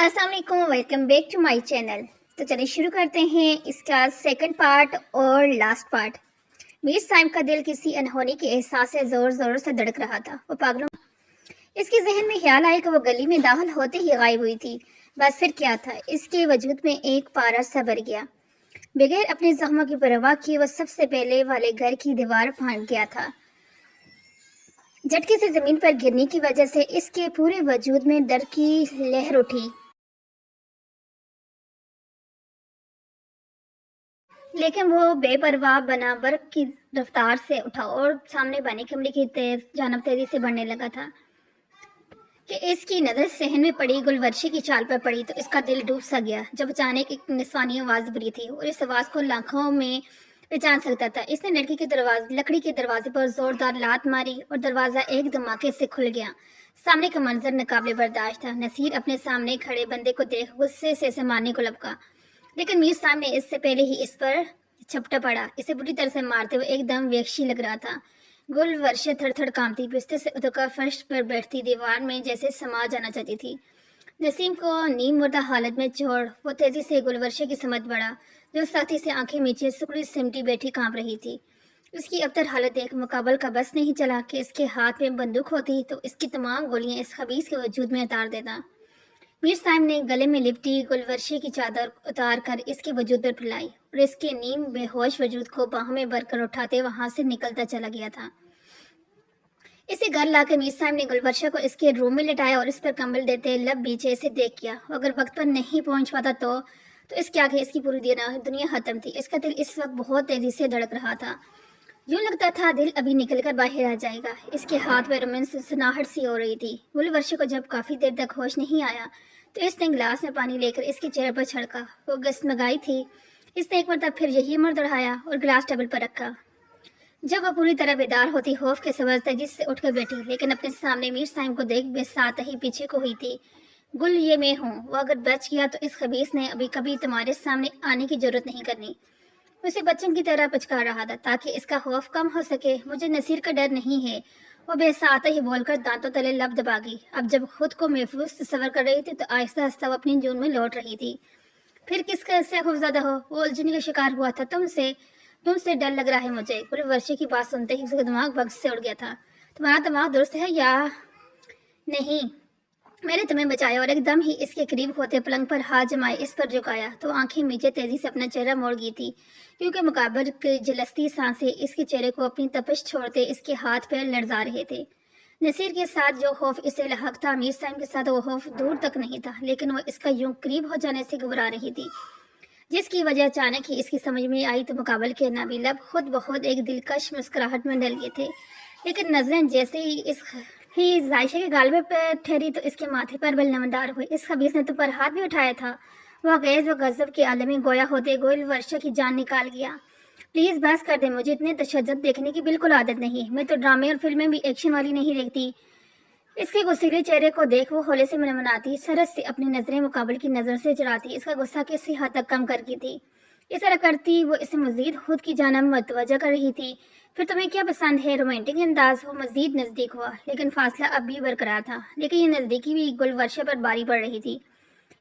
अस्सलाम वालेकुम, welcome back to my channel. तो चलिए शुरू करते हैं इसका सेकंड पार्ट और लास्ट पार्ट। मीर साइम का दिल किसी अनहोनी के एहसास से जोर जोर से धड़क रहा था। वो पागलों इसके जहन में ख्याल आया कि वो गली में दाखिल होते ही गायब हुई थी। बस फिर क्या था, इसके वजूद में एक पारा सा भर गया। बगैर अपने जख्मों की परवाह किए वो सबसे पहले वाले घर की दीवार फांद गया था। झटके से जमीन पर गिरने की वजह से इसके पूरे वजूद में डर की लहर उठी। लेकिन वो बेपरवाह बना बर्फ की रफ्तार से उठा और सामने बने कमरे की जानब तेजी से बढ़ने लगा था कि इसकी नजर सहन में पड़ी गुलवर्शी की चाल पर पड़ी तो इसका दिल डूब सा गया। जब अचानक एक निस्वानी आवाज बुरी थी और इस आवाज को लाखों में पहचान सकता था। इसने लकड़ी के दरवाजे पर जोरदार लात मारी और दरवाजा एक धमाके से खुल गया। सामने का मंजर नाकाबिले बर्दाश्त था। नसीर अपने सामने खड़े बंदे को देख गुस्से से इसे मारने को लपका, लेकिन मीर साहब ने इससे पहले ही इस पर झपटा पड़ा। इसे बुरी तरह से मारते हुए एकदम वेक्षी लग रहा था। गुलवर्षा थर थर कांपती, बिस्तर से उतरकर फर्श पर बैठती, दीवार में जैसे समा जाना चाहती थी। नसीम को नीम मुर्दा हालत में छोड़ वो तेजी से गुलवर्षा की समझ बढ़ा, जो साथी से आंखें मीचे सुकड़ी सिमटी बैठी कांप रही थी। इसकी अबतर हालत देख मुकाबल का बस नहीं चला कि इसके हाथ में बंदूक होती तो इसकी तमाम गोलियां इस खबीस के वजूद में उतार देता। मीर साहब ने गले में लिपटी गुलवर्शी की चादर उतार कर इसके वजूद पर फैलाई और इसके नीम बेहोश वजूद को बाहों में भरकर उठाते वहां से निकलता चला गया था। इसे घर लाकर मीर साहब ने गुलवर्शा को इसके रूम में लिटाया और इस पर कंबल देते लब बीचे इसे देख किया। अगर वक्त पर नहीं पहुंच पाता तो इसके आगे इसकी पूरी दुनिया खत्म थी। इसका दिल इस वक्त बहुत तेजी से धड़क रहा था। यूं लगता था दिल अभी निकलकर बाहर आ जाएगा। इसके हाथ पर सनाहट सी हो रही थी। गुलवर्षा को जब काफी देर तक होश नहीं आया तो इसने गिलास में पानी लेकर इसके चेहरे पर छिड़का। वो गसमगाई थी। इसने एक मरतब फिर यही अमर दोहराया और गिलास टेबल पर रखा। जब वह पूरी तरह बेदार होती, खौफ के सबब तेजी से उठकर बैठी, लेकिन अपने सामने मीर साइम को देख बेसात ही पीछे को हुई थी। गुल, ये मैं हूँ। वो अगर बच गया तो इस खबीस ने अभी कभी तुम्हारे सामने आने की जरूरत नहीं करनी। उसे बच्चन की तरह पचकार रहा था ताकि इसका खौफ कम हो सके। मुझे नसीर का डर नहीं है, वो बेसात ही बोलकर दांतों तले लब दबा गई। अब जब खुद को महफूज तस्वर कर रही थी तो आहिस्ता आहिस्ता वो अपनी जून में लौट रही थी। फिर किसका से खौफजदा हो? वो उलझन का शिकार हुआ था तुमसे डर लग रहा है मुझे। पूरे वर्षे की बात सुनते ही उसका दिमाग बग से उड़ गया था। तुम्हारा दिमाग दुरुस्त है या नहीं? मैंने तुम्हें बचाया। और एकदम ही इसके करीब होते पलंग पर हाथ जमाए इस पर झुकाया तो आंखें नीचे तेजी से अपना चेहरा मोड़ गई थी, क्योंकि मुकाबल की जलस्ती सांसें इसके चेहरे को अपनी तपिश छोड़ते इसके हाथ पैर लड़जा रहे थे। नसीर के साथ जो खौफ इसे लाहक था, मीर साइम के साथ वो खौफ दूर तक नहीं था, लेकिन वो इसका यूं करीब हो जाने से घबरा रही थी, जिसकी वजह अचानक ही इसकी समझ में आई तो मुकाबल के नाबी लब खुद बहुत एक दिलकश मुस्कुराहट में डल गए थे। लेकिन नजरें जैसे ही जायशा के गालबे पर ठहरी तो इसके माथे पर बल नमदार हुए। इस खबीस ने तो पर हाथ भी उठाया था। वह गैज व गजब के आलम में गोया होते गोयल वर्षा की जान निकाल गया। प्लीज बस कर दे, मुझे इतने तशद्दुद देखने की बिल्कुल आदत नहीं। मैं तो ड्रामे और फिल्में भी एक्शन वाली नहीं देखती। इसके गुस्सीले चेहरे को देख वो होले से मनमनाती, सरस से अपनी नजरें मुकाबल की नजर से चुराती इसका गुस्सा किसी हद तक कम कर की थी। इस तरह करती वो इसे मजीद खुद की जानब मतवजह कर रही थी। फिर तुम्हें क्या पसंद है? रोमांटिक अंदाज। वो मजीद नजदीक हुआ, लेकिन फासला अब भी बरकरार था। लेकिन ये नजदीकी भी गुलवर्षा पर बारी पड़ रही थी।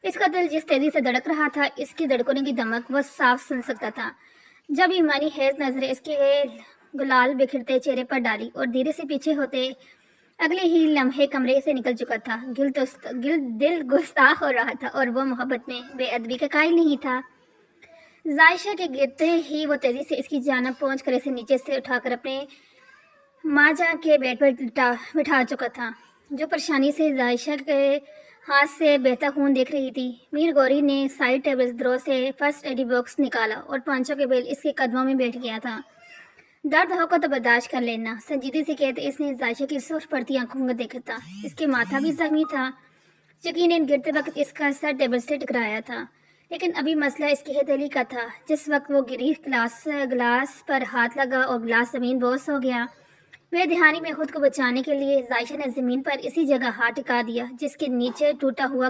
इसका दिल जिस तेजी से धड़क रहा था, इसकी धड़कने की दमक वह साफ सुन सकता था। जब ईमानी हैज नजरें इसके गुलाल बिखरते चेहरे पर डाली और धीरे से पीछे होते अगले ही लम्हे कमरे से निकल चुका था। दिल गुस्ताख हो रहा था और वो मोहब्बत में बेअदबी का कायल नहीं था। जायशा के गिरते ही वो तेजी से इसकी जानब पहुंच कर इसे नीचे से उठाकर अपने माजा के बेड पर बिठा चुका था, जो परेशानी से जायशा के हाथ से बहता खून देख रही थी। मीर गौरी ने साइड टेबल द्रो से फर्स्ट एडी बॉक्स निकाला और पांचों के बेल इसके कदमों में बैठ गया था। दर्द होगा तो बर्दाश्त कर लेना, संजीदगी से कहते इसने जायशा की सुर्ख पड़ती आंखों को देखा था। इसके माथा भी जख्मी था। यकीनन गिरते वक्त इसका सर टेबल से टकराया था, लेकिन अभी मसला इसकी हथेली का था। जिस वक्त वो गिरी गिलास पर हाथ लगा और गिलास जमीन बोस हो गया। बेध्यानी में खुद को बचाने के लिए जायशा ने जमीन पर इसी जगह हाथ टिका दिया जिसके नीचे टूटा हुआ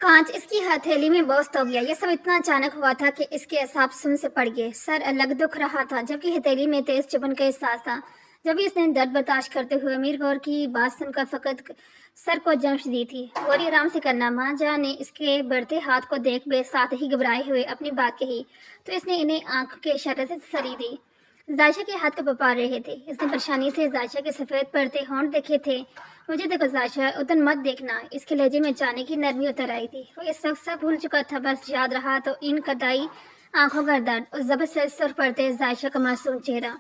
कांच इसकी हथेली में बस्त हो गया। यह सब इतना अचानक हुआ था कि इसके असाब सुन से पड़ गए। सर अलग दुख रहा था, जबकि हथेली में तेज चुभन का एहसास था। जब भी इसने दर्द बर्दाश्त करते हुए मीर गौर की बात सुनकर फकत सर को जंश दी थी। गौरी आराम से करना। माँ जान ने इसके बढ़ते हाथ को देख बे साथ ही घबराए हुए अपनी बात कही तो इसने इन्हें आंख के इशारे से सरी दी। जायशा के हाथ को पपा रहे थे। इसने परेशानी से जायशा के सफ़ेद पड़ते होंठ देखे थे। मुझे देखो जायशा, उधर मत देखना। इसके लहजे में जाने की नरमी उतर आई थी। वो इस वक्त सब भूल चुका था, बस याद रहा तो इन कटाई आंखों का दर्द और जबरदस्त सुर पड़ते जायशा का मासूम चेहरा।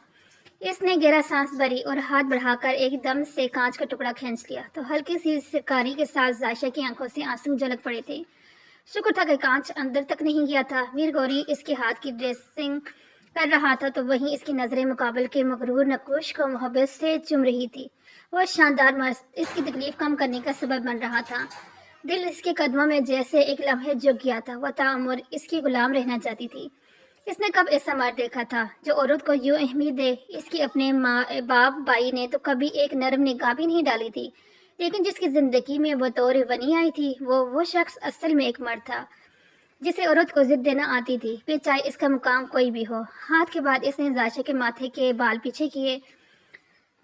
इसने गहरा सांस भरी और हाथ बढ़ाकर एकदम से कांच का टुकड़ा खींच लिया तो हल्की सी सिरकारी के साथ जायशा की आंखों से आंसू झलक पड़े थे। शुक्र था कि कांच अंदर तक नहीं गया था। मीर गौरी इसके हाथ की ड्रेसिंग कर रहा था तो वहीं इसकी नजरें मुकाबल के मगरूर नकुश को मोहब्बत से चुम रही थी। वह शानदार मर्द इसकी तकलीफ कम करने का सबब बन रहा था। दिल इसके कदमों में जैसे एक लम्हे झुक गया था। वह ताउम्र इसकी गुलाम रहना चाहती थी। इसने कब ऐसा मर्द देखा था जो औरत को यूं अहमियत दे। इसकी अपने माँ बाप भाई ने तो कभी एक नरम निगाह भी नहीं डाली थी, लेकिन जिसकी जिंदगी में बतौर वनी आई थी वो शख्स असल में एक मर्द था जिसे औरत को जिद देना आती थी, फिर चाहे इसका मुकाम कोई भी हो। हाथ के बाद इसने जायशा के माथे के बाल पीछे किए।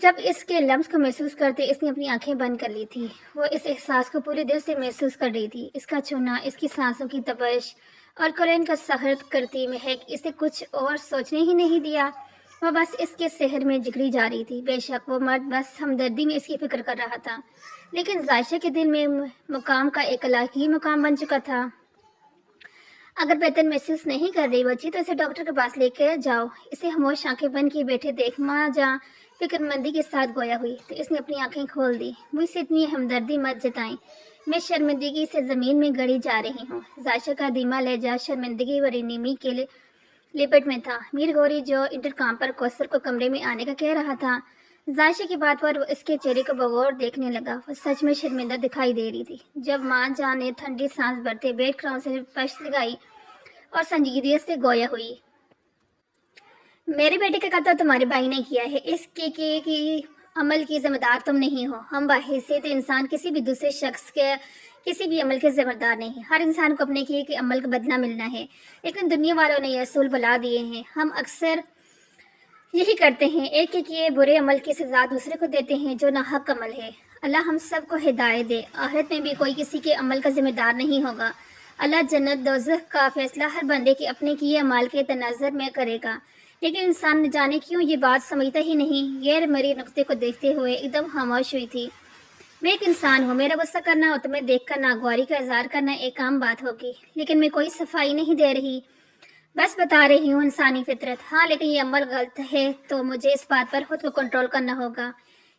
जब इसके लम्स को महसूस करते इसने अपनी आंखें बंद कर ली थी। वो इस एहसास को पूरे दिल से महसूस कर रही थी। इसका छूना, इसकी सांसों की तपश और कुरैन का सहर करती महक इसे कुछ और सोचने ही नहीं दिया। वह बस इसके शहर में जिगरी जा रही थी। बेशक वो मर्द बस हमदर्दी में इसकी फिक्र कर रहा था, लेकिन जायशा के दिल में मुकाम का एक इलाही मुकाम बन चुका था। अगर बेहतर महसूस नहीं कर रही बच्ची तो इसे डॉक्टर के पास लेकर जाओ। इसे खामोश आंखें बंद किए बैठे देख माँ जहाँ फिक्रमंदी के साथ गोया हुई तो इसने अपनी आंखें खोल दी। मुझसे इतनी हमदर्दी मत जताएं, मैं शर्मिंदगी से ज़मीन में गड़ी जा रही हूँ। जायशा का धीमा लहजा शर्मिंदगी व नीमी के लिपट में था। मीर गौरी जो इंटरकॉम पर कौसर को कमरे में आने का कह रहा था, जायशा की बात पर वो इसके चेहरे को बगौर देखने लगा। वो सच में शर्मिंदा दिखाई दे रही थी। जब माँ जान ने ठंडी सांस भरते बेड क्राउन से पश लगाई और संजीदगी से गोया हुई, मेरे बेटे का कत्ल तुम्हारे भाई ने किया है। इसके की अमल की जिम्मेदार तुम नहीं हो। हम बाहैसियत इंसान किसी भी दूसरे शख्स के किसी भी अमल के जिम्मेदार नहीं। हर इंसान को अपने किए के अमल का बदला मिलना है, लेकिन दुनिया वालों ने यह असूल बुला दिए हैं। हम अक्सर यही करते हैं, एक के किए बुरे अमल की सजा दूसरे को देते हैं जो नाहक अमल है। अल्लाह हम सब को हिदायत दे। आखिरत में भी कोई किसी के अमल का जिम्मेदार नहीं होगा। अल्लाह जन्नत दोज़ख का फैसला हर बंदे के अपने किए अमाल के तनाज़र में करेगा, लेकिन इंसान न जाने क्यों ये बात समझता ही नहीं। गैर मरी नुक्ते को देखते हुए एकदम खामोश हुई थी। मैं एक इंसान हूँ, मेरा गुस्सा करना और तुम्हें देखकर नागवारी का इजहार करना एक आम बात होगी, लेकिन मैं कोई सफाई नहीं दे रही, बस बता रही हूँ इंसानी फितरत। हाँ, लेकिन ये अमल गलत है तो मुझे इस बात पर खुद को कंट्रोल करना होगा।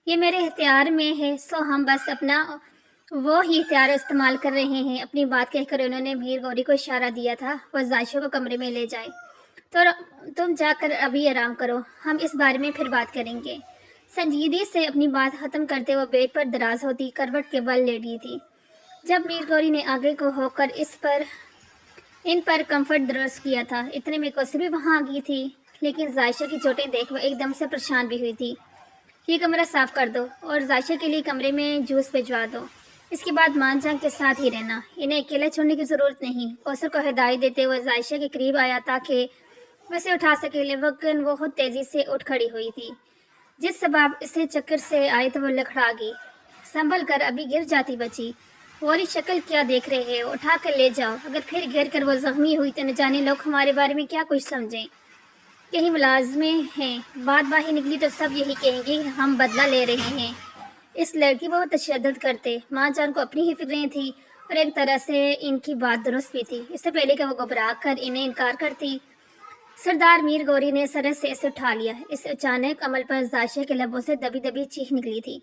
ये मेरे इख्तियार में है, सो हम बस अपना वो ही इख्तियार इस्तेमाल कर रहे हैं। अपनी बात कहकर उन्होंने मीर गौरी को इशारा दिया था वह जायशा को कमरे में ले जाए। तो तुम जाकर अभी आराम करो, हम इस बारे में फिर बात करेंगे। संजीदगी से अपनी बात खत्म करते हुए बेड पर दराज होती करवट के बल लेटी थी। जब मीर गौरी ने आगे को होकर इन पर कंफर्ट दरस किया था, इतने में कौसर भी वहाँ आ गई थी, लेकिन जायशा की चोटें देख वह एकदम से परेशान भी हुई थी। ये कमरा साफ कर दो और जायशा के लिए कमरे में जूस भिजवा दो। इसके बाद मानजान के साथ ही रहना, इन्हें अकेले छोड़ने की ज़रूरत नहीं। कौसर को हिदायत देते हुए जायशा के करीब आया ताकि वैसे उठा सके, लेकिन वो खुद तेज़ी से उठ खड़ी हुई थी। जिस सबब इसे चक्कर से आए तो वो लखड़ा गई। संभल कर, अभी गिर जाती बची। गौरी शक्ल क्या देख रहे हो, उठा कर ले जाओ। अगर फिर गिर कर वो जख्मी हुई तो न जाने लोग हमारे बारे में क्या कुछ समझें। कहीं मुलाजमे हैं, बात बाही निकली तो सब यही कहेंगे हम बदला ले रहे हैं। इस लड़की बहुत तशद्दुद करते। माँ जान को अपनी ही फिक्रें थी और एक तरह से इनकी बात दुरुस्त भी थी। इससे पहले कि वो घबरा कर इन्हें इनकार करती, सरदार मीर गौरी ने सरस से इसे उठा लिया। इस अचानक अमल पर जायशा के लबों से दबी दबी चीख निकली थी।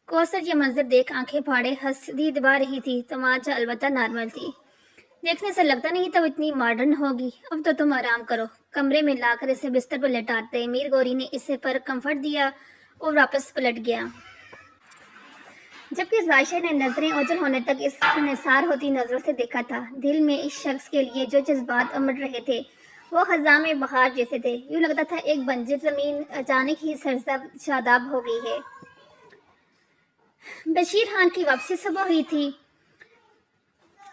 कौसर ये मंजर देख आंखें फाड़े हंसदी दबा रही थी तो माजा अलबत्ता नॉर्मल थी। देखने से लगता नहीं था वो इतनी मॉडर्न होगी। अब तो तुम आराम करो। कमरे में लाकर इसे बिस्तर पर लेटाते मीर गौरी ने इसे पर कंफर्ट दिया और वापस पलट गया, जबकि जायशा ने नजरें ओझल होने तक इस निसार होती नजरों से देखा था। दिल में इस शख्स के लिए जो जज्बात उमड़ रहे थे वो खज़ां में बहार जैसे थे। यूँ लगता था एक बंजर जमीन अचानक ही सरसब शादाब हो गई है। बशीर खान की वापसी सुबह हुई थी।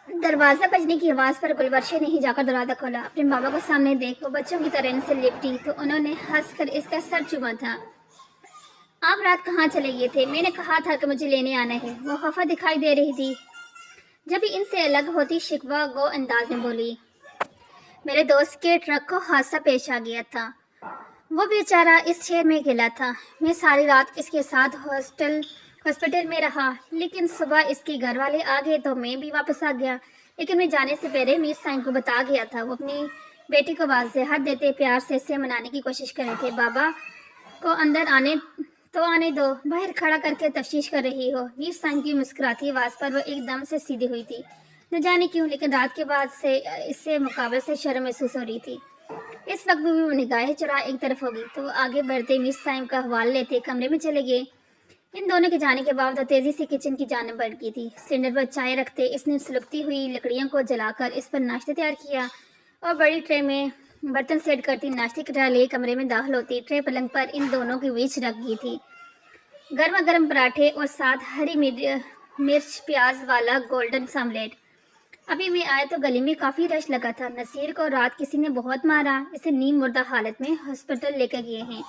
दरवाज़ा बजने की आवाज़ पर गुलवर्षे ने ही जाकर दरवाज़ा खोला। अपने बाबा को सामने देख वो बच्चों की तरह इनसे लिपटी तो उन्होंने हंसकर इसका सर चूमा था। آپ رات کہاں چلے گئے تھے؟ میں نے کہا تھا کہ مجھے لینے آنا ہے۔ وہ خفا دکھائی دے رہی تھی۔ جب بھی ان سے الگ ہوتی شکوہ گو انداز میں بولی، میرے دوست کے ٹرک کو حادثہ پیش آ گیا تھا۔ وہ بیچارہ اس شہر میں اکیلا تھا۔ میں ساری رات اس کے ساتھ ہاسپٹل میں رہا، لیکن صبح اس کے گھر والے آ گئے تو میں بھی واپس آ گیا۔ لیکن میں جانے سے پہلے میر سائن کو بتا گیا تھا۔ وہ اپنی بیٹی کو واضحات دیتے پیار سے اسے منانے کی کوشش کر رہے تھے۔ بابا کو اندر آنے دو، باہر کھڑا کر کے تفتیش کر رہی ہو؟ میر سائن کی مسکراتی آواز پر وہ ایک دم سے سیدھی ہوئی تھی۔ نہ جانے کیوں، لیکن رات کے بعد سے اس سے مقابل سے شرم محسوس ہو رہی تھی۔ اس وقت بھی وہ نگاہیں چرا ایک طرف ہو گئی تو وہ آگے بڑھتے مس ٹائم کا حوال لیتے کمرے میں چلے گئے۔ ان دونوں کے جانے کے بعد وہ تیزی سے کچن کی جانب بڑھ گئی تھی۔ سلنڈر پر چائے رکھتے اس نے سلگتی ہوئی لکڑیوں کو جلا کر اس پر ناشتہ تیار کیا اور بڑی ٹرے میں برتن سیٹ کرتی ناشتے کی ٹرے لے کمرے میں داخل ہوتی۔ ٹرے پلنگ پر ان دونوں کے بیچ رکھ گئی تھی، گرما گرم پراٹھے اور ساتھ ہری مرچ پیاز والا گولڈن آملیٹ۔ ابھی میں آیا تو گلی میں کافی رش لگا تھا۔ نصیر کو رات کسی نے بہت مارا، اسے نیم مردہ حالت میں ہاسپٹل لے کر گئے ہیں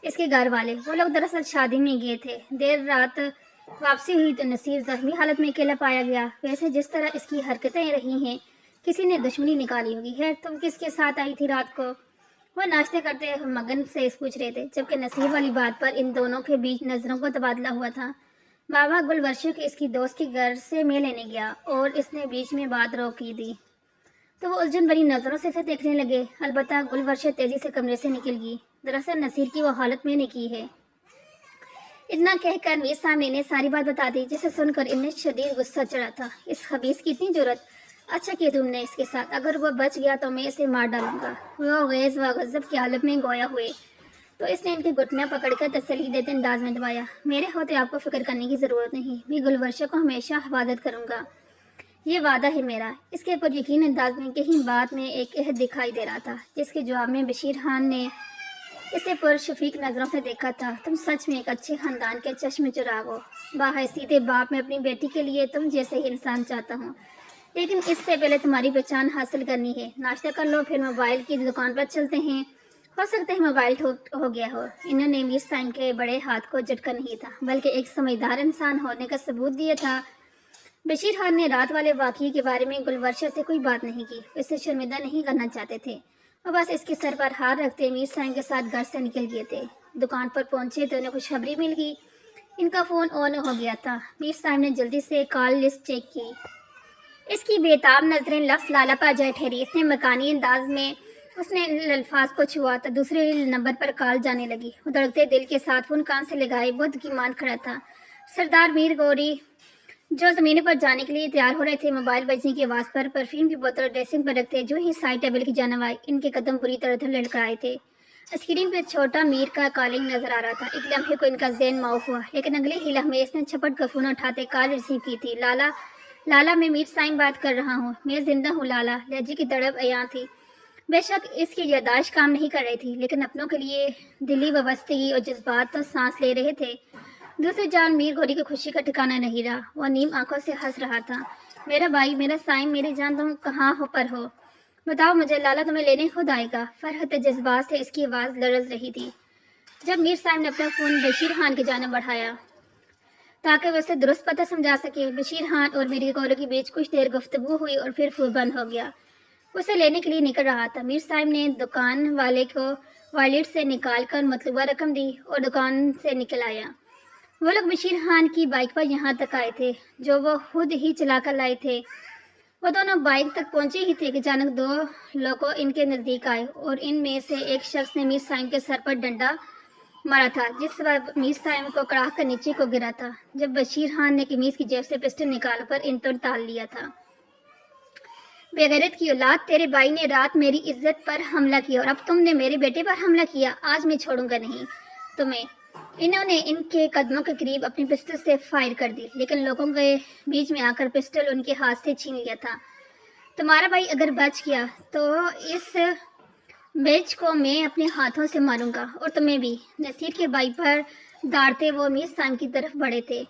اس کے گھر والے۔ وہ لوگ دراصل شادی میں گئے تھے۔ دیر رات واپسی ہوئی تو نصیر زخمی حالت میں اکیلا پایا گیا۔ ویسے جس طرح اس کی حرکتیں رہی ہیں کسی نے دشمنی نکالی ہوگی۔ خیر تم کس کے ساتھ آئی تھی رات کو؟ وہ ناشتے کرتے مگن سے پوچھ رہے تھے، جبکہ نصیر والی بات پر ان دونوں کے بیچ نظروں کا تبادلہ ہوا تھا۔ بابا گلورشو کے اس کی دوست کے گھر سے میں لینے گیا اور اس نے بیچ میں بات روکی دی تو وہ الجھن بھری نظروں سے اسے دیکھنے لگے۔ البتہ گلورشو تیزی سے کمرے سے نکل گئی۔ دراصل نصیر کی وہ حالت میں نے کی ہے۔ اتنا کہہ کر میر صاحب نے انہیں ساری بات بتا دی، جسے سن کر انہیں شدید غصہ چڑھا تھا۔ اس خبیث کی اتنی جرأت! اچھا کیا تم نے اس کے ساتھ، اگر وہ بچ گیا تو میں اسے مار ڈالوں گا۔ وہ غیظ و غضب کی حالت میں گویا ہوئے تو اس نے ان کے گھٹنے پکڑ کر تسلی دیتے انداز میں دبایا۔ میرے ہوتے آپ کو فکر کرنے کی ضرورت نہیں، میں گلورشو کو ہمیشہ حفاظت کروں گا، یہ وعدہ ہے میرا۔ اس کے پر یقین انداز میں کہیں بات میں ایک عہد دکھائی دے رہا تھا، جس کے جواب میں بشیر خان نے اسے پرشفیق نظروں سے دیکھا تھا۔ تم سچ میں ایک اچھے خاندان کے چشم چراغ ہو۔ باحیثیت باپ میں اپنی بیٹی کے لیے تم جیسے ہی انسان چاہتا ہوں، لیکن اس سے پہلے تمہاری پہچان حاصل کرنی ہے۔ ناشتہ کر لو، پھر موبائل کی دکان پر چلتے ہیں، ہو سکتا ہے موبائل ٹھیک ہو گیا ہو۔ انہوں نے میر سائن کے بڑے ہاتھ کو جھٹکا نہیں تھا بلکہ ایک سمجھدار انسان ہونے کا ثبوت دیا تھا۔ بشیر خان نے رات والے واقعے کے بارے میں گلورشو سے کوئی بات نہیں کی، اسے شرمندہ نہیں کرنا چاہتے تھے۔ وہ بس اس کے سر پر ہاتھ رکھتے میر سائن کے ساتھ گھر سے نکل گئے تھے۔ دکان پر پہنچے تو انہیں خوشخبری مل گئی، ان کا فون آن ہو گیا تھا۔ میر صاحب نے جلدی سے کال لسٹ چیک کی۔ اس کی بےتاب نظریں لفظ لالا پر جا ٹھہری۔ اس نے مکانی انداز میں اس نے الفاظ کو چھوا تو دوسرے نمبر پر کال جانے لگی۔ وہ دھڑکتے دل کے ساتھ فون کان سے لگائے بدھ کی مان کھڑا تھا۔ سردار میر گوری جو زمین پر جانے کے لیے تیار ہو رہے تھے، موبائل بجنے کی آواز پر پرفیوم کی بوتل ڈریسنگ پر رکھتے جو ہی سائڈ ٹیبل کی جانب آئے، ان کے قدم بری طرح لڑکھڑائے تھے۔ اسکرین پہ چھوٹا میر کا کالنگ نظر آ رہا تھا۔ ایک لمحے کو ان کا ذہن معاف ہوا، لیکن اگلے ہی لمحے اس نے چھپٹ کر فون اٹھاتے کال ریسیو کی تھی۔ لالا میں میر سائن بات کر رہا ہوں۔ میں زندہ ہوں لالا، لہجے کی تڑپ عیاں تھی۔ بے شک اس کی یادداشت کام نہیں کر رہی تھی، لیکن اپنوں کے لیے دلی وابستگی اور جذبات تو سانس لے رہے تھے۔ دوسری جان میر گوری کی خوشی کا ٹھکانہ نہیں رہا۔ وہ نیم آنکھوں سے ہنس رہا تھا۔ میرا بھائی، میرا سائن، میری جان، تم کہاں پر ہو؟ بتاؤ مجھے، لالا تمہیں لینے خود آئے گا۔ فرحت جذبات سے اس کی آواز لرز رہی تھی۔ جب میر صاحب نے اپنا فون بشیر خان کی جانب بڑھایا تاکہ وہ اسے درست پتہ سمجھا سکے، بشیر خان اور میری گورو کے بیچ کچھ دیر گفتگو ہوئی اور پھر فون بند ہو گیا۔ اسے لینے کے لیے نکل رہا تھا۔ میر صاحب نے دکان والے کو والیٹ سے نکال کر مطلوبہ رقم دی اور دکان سے نکل آیا۔ وہ لوگ بشیر خان کی بائک پر یہاں تک آئے تھے، جو وہ خود ہی چلا کر لائے تھے۔ وہ دونوں بائک تک پہنچے ہی تھے کہ اچانک دو لوگ ان کے نزدیک آئے اور ان میں سے ایک شخص نے میر صاحب کے سر پر ڈنڈا مارا تھا، جس وقت میر صاحب کو کڑاہ کر نیچے کو گرا تھا، جب بشیر خان نے قمیض کی جیب سے پسٹل نکال کر ان پر تال لیا تھا۔ بے غیرت کی اولاد، تیرے بھائی نے رات میری عزت پر حملہ کیا اور اب تم نے میرے بیٹے پر حملہ کیا۔ آج میں چھوڑوں گا نہیں تمہیں۔ انہوں نے ان کے قدموں کے قریب اپنی پسٹل سے فائر کر دی، لیکن لوگوں کے بیچ میں آ کر پسٹل ان کے ہاتھ سے چھین لیا تھا۔ تمہارا بھائی اگر بچ گیا تو اس بیچ کو میں اپنے ہاتھوں سے ماروں گا اور تمہیں بھی۔ نصیر کے بھائی پر داڑتے وہ میر صاحب کی طرف بڑھے تھے،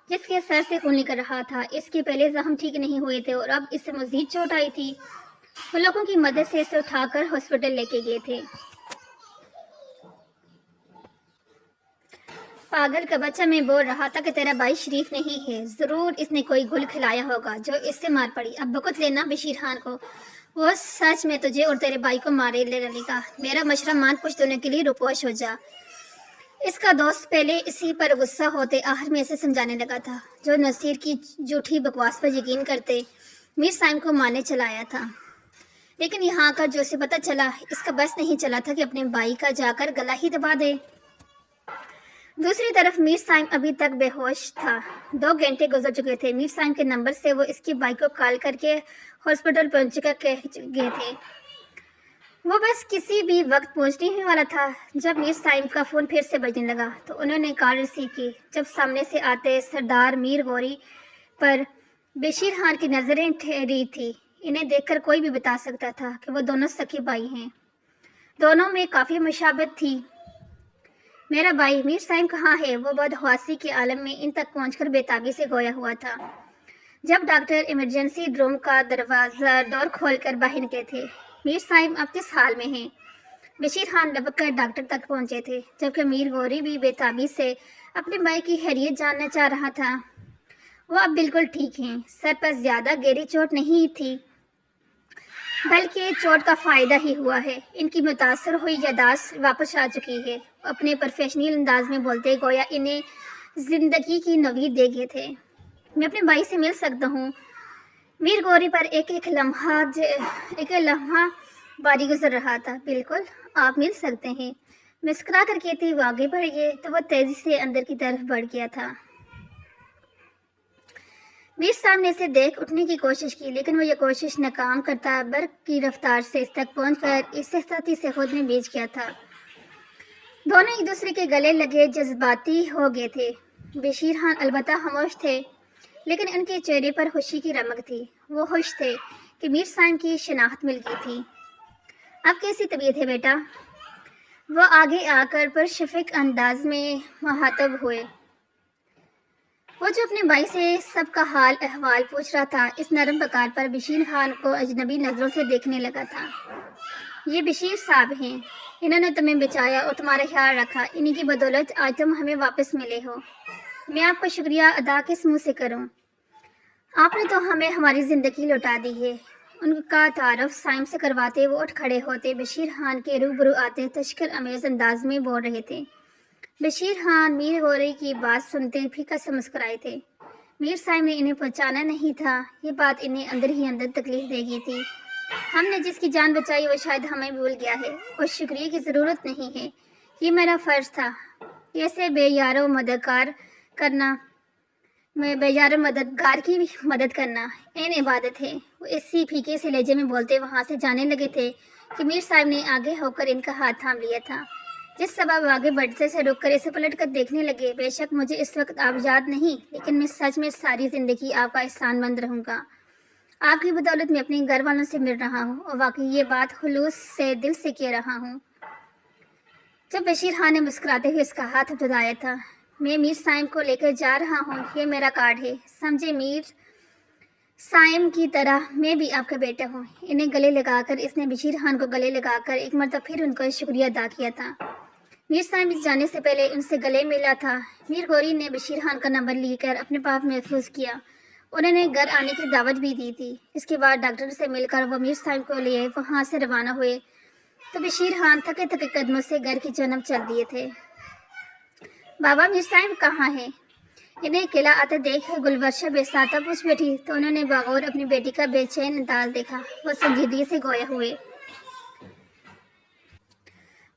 جس کے سر سے خون نکل رہا تھا۔ اس کے پہلے زخم ٹھیک نہیں ہوئے تھے اور اب اس سے مزید چوٹ آئی تھی۔ وہ لوگوں کی مدد سے اسے اٹھا کر ہاسپٹل لے کے گئے تھے۔ पागल का बच्चा, मैं बोल रहा था कि तेरा भाई शरीफ नहीं है। जरूर इसने कोई गुल खिलाया होगा जो इससे मार पड़ी। अब भुगत लेना बशीर खान को। वो सच में तुझे और तेरे भाई को मारे ले लेगा। मेरा मशवरा मान, कुछ दिनों के लिए रुपोश हो जा। इसका दोस्त पहले इसी पर गुस्सा होते आखिर में इसे समझाने लगा था, जो नसीर की झूठी बकवास पर यकीन करते मीर साइम को मारने चला आया था। लेकिन यहाँ का जो उसे पता चला, इसका बस नहीं चला था कि अपने भाई का जाकर गला ही दबा दे। दूसरी तरफ मीर साइम अभी तक बेहोश था। 2 घंटे गुजर चुके थे। मीर साइम के नंबर से वो इसके भाई को कॉल करके हॉस्पिटल पहुंच कर कह गए थे। वो बस किसी भी वक्त पहुंचने ही वाला था। जब मीर साइम का फ़ोन फिर से बजने लगा तो उन्होंने कॉल रिसीव की। जब सामने से आते सरदार मीर गौरी पर बशीर खान की नज़रें ठहरी थी। इन्हें देखकर कोई भी बता सकता था कि वो दोनों सगे भाई हैं। दोनों में काफ़ी मुशाबत थी। मेरा भाई मीर साइम कहाँ है? वो बदहवासी के आलम में इन तक पहुंचकर बेताबी से गोया हुआ था। जब डॉक्टर इमरजेंसी रूम का दरवाज़ा डोर खोलकर बाहर निकले थे। मीर साइम अब किस हाल में हैं? बशीर खान लपक कर डॉक्टर तक पहुंचे थे, जबकि मीर गौरी भी बेताबी से अपने भाई की खैरियत जानना चाह रहा था। वो अब बिल्कुल ठीक हैं। सर पर ज़्यादा गहरी चोट नहीं थी, बल्कि चोट का फ़ायदा ही हुआ है। इनकी मुतासर हुई यादाश्त वापस आ चुकी है। अपने प्रोफेशनल अंदाज में बोलते गोया इन्हें ज़िंदगी की नवीद दे गए थे। मैं अपने भाई से मिल सकता हूँ? मीर गौरी पर एक लम्हा बारी गुजर रहा था। बिल्कुल, आप मिल सकते हैं। मुस्कुरा कर कहती वो आगे बढ़ गए तो वह तेज़ी से अंदर की तरफ बढ़ गया था। मीर साहब ने इसे देख उठने की कोशिश की, लेकिन वो ये कोशिश नाकाम करता बर्क की रफ्तार से इस तक पहुंचकर इसे सती से खुद में बेच गया था। दोनों एक दूसरे के गले लगे जज्बाती हो गए थे। बशीर खान अलबत्ता खामोश थे, लेकिन उनके चेहरे पर खुशी की रमक थी। वो खुश थे कि मीर साहब की शनाख्त मिल गई थी। अब कैसी तबीयत है बेटा? वो आगे आकर पुरशफ़क़ अंदाज में मुखातब हुए। वो जो अपने भाई से सबका हाल अहवाल पूछ रहा था, इस नरम पकार पर बशीर खान को अजनबी नज़रों से देखने लगा था। ये बशीर साहब हैं, इन्होंने तुम्हें बचाया और तुम्हारा ख्याल रखा। इन्हीं की बदौलत आज तुम हमें वापस मिले हो। मैं आपको शुक्रिया अदा किस मुँह से करूं? आपने तो हमें हमारी ज़िंदगी लौटा दी है। उनका तारुफ साइम से करवाते वो उठ खड़े होते बशीर खान के रूबरू आते तशक्कुर अमेज़ अंदाज में बोल रहे थे। बशीर खान मीर गौरी की बात सुनते फीका से मुस्कुराए थे। मीर साहब ने इन्हें पहचाना नहीं था। ये बात इन्हें अंदर ही अंदर तकलीफ देगी थी। हमने जिसकी जान बचाई वो शायद हमें भूल गया है और शुक्रिया की ज़रूरत नहीं है। ये मेरा फ़र्ज़ था। कैसे बेयारो मददगार करना, मैं बेयारो मददगार की मदद करना एन इबादत है। वो इसी फीके से लहजे में बोलते वहाँ से जाने लगे थे कि मीर साहब ने आगे होकर इनका हाथ थाम लिया था। जिस सबब आगे बढ़ते से रुक कर इसे पलट कर देखने लगे। बेशक मुझे इस वक्त आप याद नहीं, लेकिन मैं सच में सारी ज़िंदगी आपका एहसानमंद रहूँगा। आपकी बदौलत मैं अपने घर वालों से मिल रहा हूँ और वाकई ये बात खुलूस से दिल से कह रहा हूँ। जब बशीर खान ने मुस्कुराते हुए इसका हाथ उठाया था। मैं मीर साइम को लेकर जा रहा हूँ, ये मेरा कार्ड है। समझे, मीर साइम की तरह मैं भी आपका बेटा हूँ। इन्हें गले लगाकर इसने बशीर खान को गले लगाकर एक मरतबा फिर उनको शुक्रिया अदा किया था। मीर साहब इस जाने से पहले उनसे गले मिला था। मीर गौरी ने बशीर खान का नंबर लेकर अपने पास महफूज किया। उन्होंने घर आने की दावत भी दी थी। इसके बाद डॉक्टर से मिलकर वो मीर साहब को लिए वहाँ से रवाना हुए तो बशीर खान थके थके कदमों से घर की जानब चल दिए थे। बाबा, मीर साहब कहाँ हैं? इन्हें किला आते देख गुलवर्षा बेसाता पूछ बैठी तो उन्होंने बगौर अपनी बेटी का बेचैन अंदाज देखा। वो संजीदगी से गोया हुए।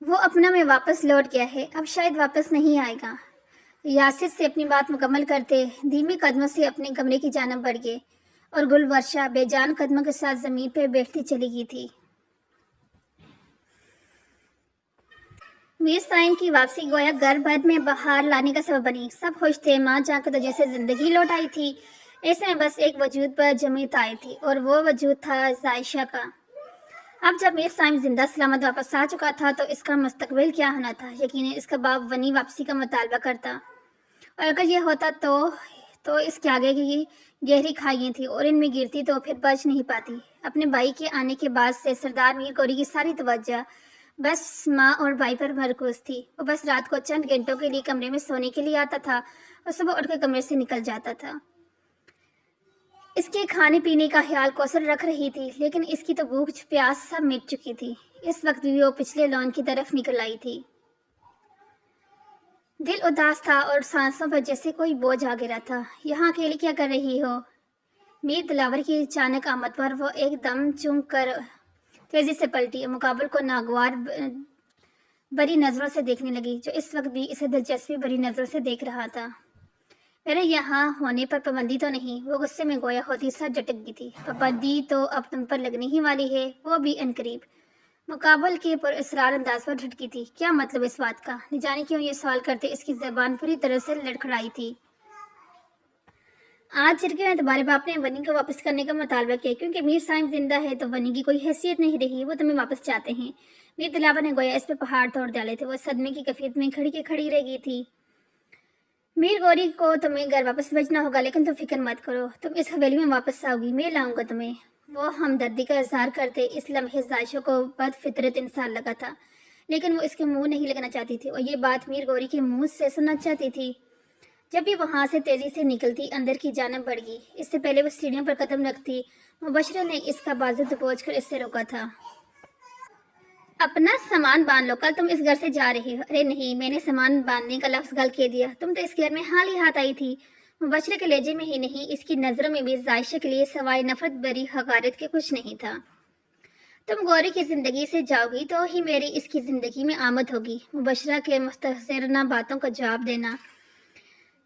वो अपना में वापस लौट गया है, अब शायद वापस नहीं आएगा। यासिर से अपनी बात मुकम्मल करते धीमे कदमों से अपने कमरे की जानब बढ़ गए और गुलवर्षा बेजान कदमों के साथ ज़मीन पर बैठती चली गई थी। मीर साइम की वापसी गोया घर भर में बाहर लाने का सबब बनी। सब खुश थे। माँ जाकर तो जैसे ज़िंदगी लौट आई थी, ऐसे में बस एक वजूद पर जमीत आई थी और वो वजूद था जायशा का। अब जब मीर साइम जिंदा सलामत वापस आ चुका था तो इसका मुस्तकबिल क्या होना था? यकीनन इसका बाप वनी वापसी का मुतालबा करता, और अगर ये होता तो इसके आगे की गहरी खाइयाँ थी और इनमें गिरती तो फिर बच नहीं पाती। अपने भाई के आने के बाद से सरदार मीर गौरी की सारी तवज्जो बस माँ और भाई पर मरकूज थी। वो बस रात को चंद घंटों के लिए कमरे में सोने के लिए आता था और सुबह उठकर कमरे से निकल जाता था। इसके खाने पीने का ख्याल कौसर रख रही थी, लेकिन इसकी तो भूख प्यास सब मिट चुकी थी। इस वक्त भी वो पिछले लॉन की तरफ निकल आई थी। दिल उदास था और सांसों पर जैसे कोई बोझ आ गिरा था। यहाँ अकेले क्या कर रही हो? मीर दिलावर की अचानक आमद पर वो एकदम चूक कर तेजी से पलटी और मुकाबल को नागवार बड़ी नजरों से देखने लगी, जो इस वक्त भी इसे दिलचस्पी बड़ी नजरों से देख रहा था। मेरे यहाँ होने पर पाबंदी तो नहीं, वो गुस्से में गोया होती सा झटक गई थी। पाबंदी तो अब तुम पर लगने ही वाली है, वो भी अनकरीब। मुकाबल के पर इसरार अंदाज पर झटकी थी। क्या मतलब इस बात का? न जाने क्यों ये सवाल करते इसकी जबान पूरी तरह से लड़खड़ाई थी। आज झिरके में तुम्हारे बाप ने वनी को वापस करने का मुतालबा किया, क्योंकि मीर साइम जिंदा है तो वनी की कोई हैसियत नहीं रही। वो तुम्हें वापस चाहते हैं। मीर दिलावर ने गोया इस पे पहाड़ तोड़ डाले थे। वो सदमे की कैफियत में खड़ी के खड़ी रह गई थी। मीर गौरी को तुम्हें घर वापस भेजना होगा, लेकिन तुम फिक्र मत करो, तुम इस हवेली में वापस आओगी, मैं लाऊंगा तुम्हें। वो हमदर्दी का इजहार करते इस लम्हे जायशा को बदफितरत इंसान लगा था, लेकिन वो इसके मुंह नहीं लगना चाहती थी और ये बात मीर गौरी के मुंह से सुनना चाहती थी। जब भी वहां से तेजी से निकलती, अंदर की जानब बढ़ गई। इससे पहले वो सीढ़ियों पर कदम रखती, मुबशरा ने इसका बाजू दबोच कर इससे रोका था। अपना सामान बांध लो, कल तुम इस घर से जा रही हो। अरे नहीं, मैंने सामान बांधने का लफ्ज गलत कह दिया। तुम तो इस घर में हाल ही हाथ आई थी। मुबशरा के लहजे में ही नहीं, इसकी नजरों में भी जायशा के लिए सवाए नफरत भरी हकारत के कुछ नहीं था। तुम गौरी की जिंदगी से जाओगी तो ही मेरी इसकी जिंदगी में आमद होगी। मुबशरा के मुस्तहज़िराना बातों का जवाब देना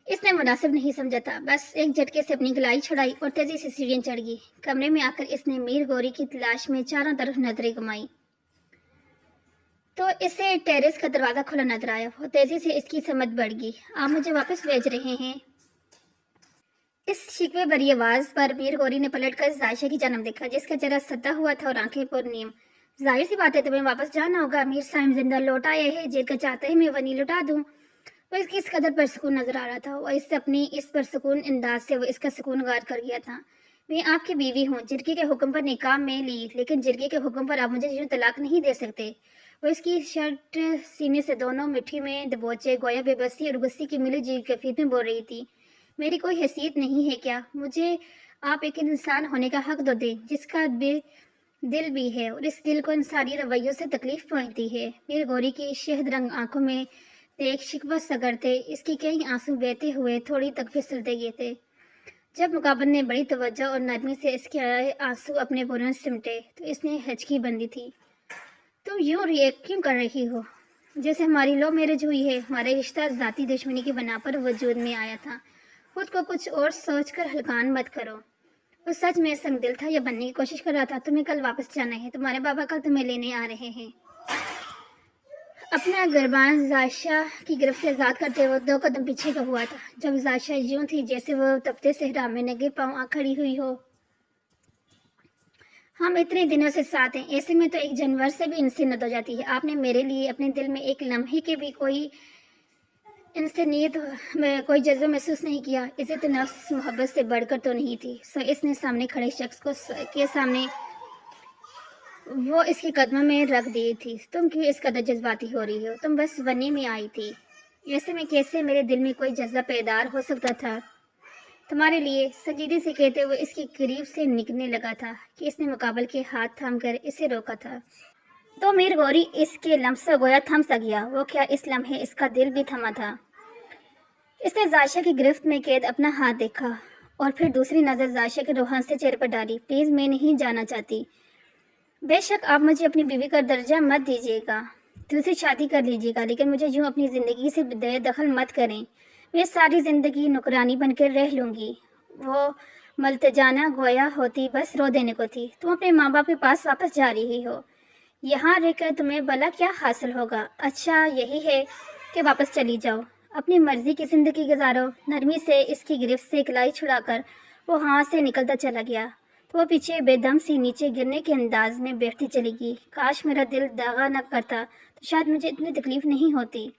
इसने मुनासिब नहीं समझा था। बस एक झटके से अपनी गलाई छुड़ाई और तेजी से सीढ़ियां चढ़ गई। कमरे में आकर इसने मीर गौरी की तलाश में चारों तरफ नजरें घुमाई तो इसे टेरेस का दरवाजा खुला नजर आया। वो तेजी से इसकी समझ बढ़ गई। आप मुझे वापस भेज रहे हैं? इस शिकवे भरी आवाज पर मीर गौरी ने पलटकर जायशा की जानब देखा, जिसका चेहरा सता हुआ था और आंखें पुरनीम। जाहिर सी बात है, तुम्हें वापस जाना होगा। मीर साइम जिंदा लौट आए हैं, जिनका चाहते हैं मैं वनी लौटा दूं। वो इसकी इस कदर परसकून नजर आ रहा था और इससे अपनी इस परसकून अंदाज से वो इसका सुकून गार कर गया था। मैं आपकी बीवी हूँ, जिरगे के हुक्म पर निकाह में ली, लेकिन जिरगे के हुक्म पर आप मुझे यूं तलाक नहीं दे सकते। वो इसकी शर्ट सीने से दोनों मिट्टी में दबोचे, गोया बेबसी और गुस्से की मिली जुली कैफियत में बोल रही थी। मेरी कोई हैसियत नहीं है क्या? मुझे आप एक इंसान होने का हक दो दे, जिसका दिल भी है और इस दिल को इंसानी रवैयों से तकलीफ पहुंचती है। मेरी गौरी की शहद रंग आंखों में देख शिकवा सगड़ते इसके कई आंसू बहते हुए थोड़ी तक फिसलते गए थे। जब मुकाबल ने बड़ी तवज्जो और नरमी से इसके आंसू अपने बोरों से सिमटे तो इसने हचकी बंदी थी। तुम यूं रिएक्ट क्यों कर रही हो जैसे हमारी लव मैरिज हुई है? हमारे रिश्ता जाती दुश्मनी की बना पर वजूद में आया था। खुद को कुछ और सोच कर हल्कान मत करो। वो सच में संग दिल था या बनने की कोशिश कर रहा था? तुम्हें कल वापस जाना है, तुम्हारे बाबा कल तुम्हें लेने आ रहे हैं। अपना गरबान जायशा की गिरफ्त से आजाद करते हुए 2 कदम पीछे का हुआ था। जब जायशा यूं थी जैसे वो तपते सहरा में नंगे पांव आ खड़ी हुई हो। हम इतने दिनों से साथ हैं, ऐसे में तो एक जानवर से भी इंसानियत हो जाती है। आपने मेरे लिए अपने दिल में एक लम्हे के भी कोई इंसानियत में कोई जज्बा महसूस नहीं किया। इज्जत नफ्स मोहब्बत से बढ़कर तो नहीं थी। सो इसने सामने खड़े शख्स को के सामने वो इसके कदमों में रख दी थी। तुम क्यों इस कदर जज्बाती हो रही हो? तुम बस वनी में आई थी, ऐसे में कैसे मेरे दिल में कोई जज्बा पैदार हो सकता था तुम्हारे लिए? संजीदगी से कहते हुए इसके करीब से निकलने लगा था कि इसने मुकाबल के हाथ थाम कर इसे रोका था। तो मीर गौरी इसके लम्हे से गोया थम सा गया। वो क्या, इस लम्हे इसका दिल भी थमा था। इसने जायशा की गिरफ्त में कैद अपना हाथ देखा और फिर दूसरी नजर जायशा के रूहान से चेहरे पर डाली। प्लीज, मैं नहीं जाना चाहती। बेशक आप मुझे अपनी बीवी का दर्जा मत दीजिएगा, दूसरी शादी कर लीजिएगा, लेकिन मुझे यूं अपनी ज़िंदगी से बेदखल मत करें। मैं सारी ज़िंदगी नौकरानी बनकर रह लूँगी। वो मल्तजाना गोया होती बस रो देने को थी। तुम अपने माँ बाप के पास वापस जा रही हो, यहाँ रहकर तुम्हें भला क्या हासिल होगा? अच्छा यही है कि वापस चली जाओ, अपनी मर्जी की ज़िंदगी गुजारो। नरमी से इसकी गिरफ्त से कलाई छुड़ाकर वो हाथ से निकलता चला गया तो वो पीछे बेदम सी नीचे गिरने के अंदाज में बैठती चली गई। काश मेरा दिल दागा न करता तो शायद मुझे इतनी तकलीफ नहीं होती।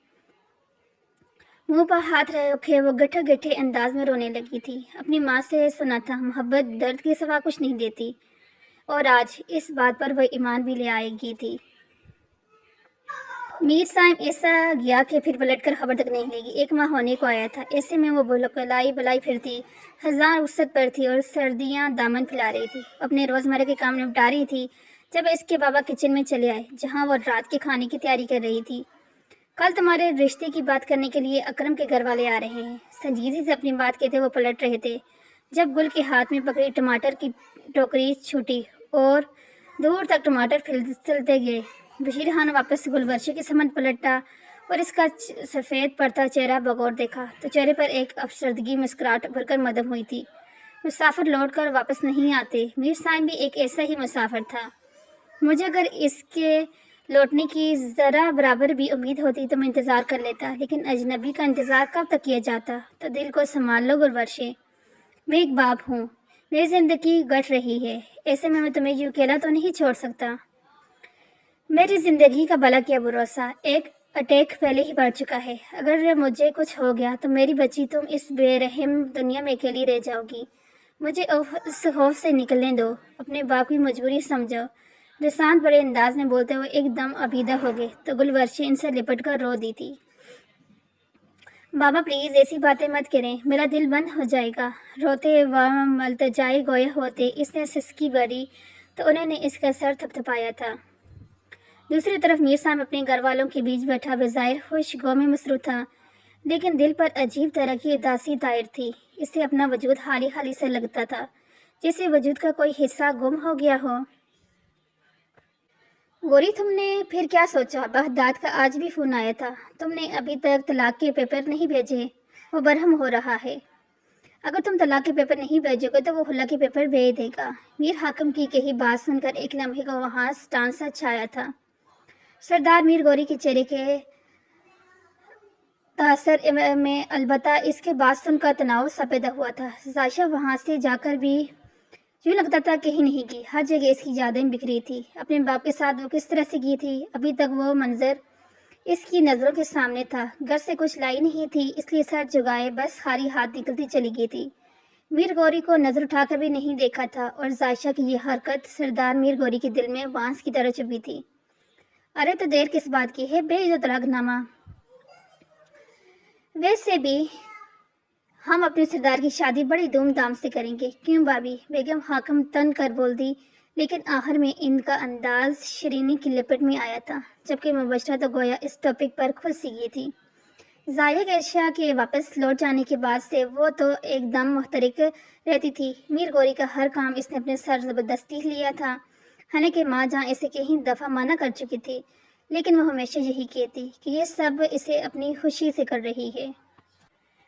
मुंह पर हाथ रखे वो गठे गठे अंदाज में रोने लगी थी। अपनी माँ से सुना था मोहब्बत दर्द के सिवा कुछ नहीं देती, और आज इस बात पर वह ईमान भी ले आएगी थी। मीर साहब ऐसा गया कि फिर पलट कर खबर तक नहीं लेगी। 1 माह होने को आया था। ऐसे में वो बुलाई बुलाई फिरती, हजार उसद पर थी और सर्दियां दामन फैला रही थी, अपने रोजमर्रा के काम निपटा रही थी। जब इसके बाबा किचन में चले आए, जहां वो रात के खाने की तैयारी कर रही थी। कल तुम्हारे रिश्ते की बात करने के लिए अकरम के घर वाले आ रहे हैं। संजीदगी से अपनी बात कहते वो पलट रहे थे, जब गुल के हाथ में पकड़ी टमाटर की टोकरी छूटी और दूर तक टमाटर फिसलते गए। बशीर खान वापस गुलवर्षी के समझ पलटा और इसका सफ़ेद पड़ता चेहरा बगौर देखा तो चेहरे पर एक अफसरदगी मुस्कुराहट भरकर मदम हुई थी। मुसाफिर लौट कर वापस नहीं आते। मीर साहब भी एक ऐसा ही मुसाफिर था। मुझे अगर इसके लौटने की ज़रा बराबर भी उम्मीद होती तो मैं इंतज़ार कर लेता, लेकिन अजनबी का इंतज़ार कब तक किया जाता। तो दिल को संभाल लो गुलवर्षी, मैं एक बाप हूँ, मेरी ज़िंदगी गट रही है। ऐसे में मैं तुम्हें यूँ अकेला तो नहीं छोड़ सकता। मेरी ज़िंदगी का भला क्या भरोसा, एक अटैक पहले ही बढ़ चुका है। अगर मुझे कुछ हो गया तो मेरी बच्ची तुम इस बेरहम दुनिया में अकेली रह जाओगी। मुझे इस खौफ से निकलने दो, अपने बाप की मजबूरी समझो। रिसांत बड़े अंदाज में बोलते हुए एकदम अबीदा हो गए तो गुलवर्षी इनसे लिपट कर रो दी थी। बाबा प्लीज़ ऐसी बातें मत करें, मेरा दिल बंद हो जाएगा। रोते व मल्तजाए गोया होते इसने सिसकी भरी तो उन्होंने इसका सर थपथपाया था। दूसरी तरफ मीर साहब अपने घर वालों के बीच बैठा बज़ाहिर खुश गौ में मसरूफ़ था, लेकिन दिल पर अजीब तरह की उदासी दायर थी। इससे अपना वजूद खाली खाली से लगता था, जैसे वजूद का कोई हिस्सा गुम हो गया हो। गोरी, तुमने फिर क्या सोचा? बगदाद का आज भी फ़ोन आया था। तुमने अभी तक तलाक के पेपर नहीं भेजे। वो बरहम हो रहा है। अगर तुम तलाक के पेपर नहीं भेजोगे तो वो हुल्ला के पेपर भेज देगा। मीर हाकिम की कही बात सुनकर एक लम्हे को वहाँ स्टांसा छाया था। सरदार मीर गौरी के चेहरे के तासर में अलबत्ता इसके बाद सुनकर तनाव सा पैदा हुआ था। जायशा वहाँ से जाकर भी यूँ लगता था कहीं नहीं की, हर जगह इसकी यादें बिखरी थी। अपने बाप के साथ वो किस तरह से की थी, अभी तक वो मंजर इसकी नज़रों के सामने था। घर से कुछ लाई नहीं थी, इसलिए सर झुकाए बस खाली हाथ निकलती चली गई थी। मीर गौरी को नजर उठाकर भी नहीं देखा था और जायशा की यह हरकत सरदार मीर गौरी के दिल में बांस की तरह चुभी थी। अरे तो देर किस बात की है, भेज दो तलाकनामा। वैसे भी हम अपने सरदार की शादी बड़ी धूमधाम से करेंगे। क्यों भाभी? बेगम हाकिम तन कर बोल दी, लेकिन आखिर में इनका अंदाज शरीनी की लिपट में आया था, जबकि मुबशरा तो गोया इस टॉपिक पर खुद सी गई थी। जाहिर एशिया के वापस लौट जाने के बाद से वो तो एकदम मुहतरिक रहती थी। मीर गौरी का हर काम इसने अपने सर ज़बरदस्ती लिया था। हालांकि माँ जहाँ इसे कहीं दफ़ा मना कर चुकी थी, लेकिन वो हमेशा यही कहती कि ये सब इसे अपनी खुशी से कर रही है।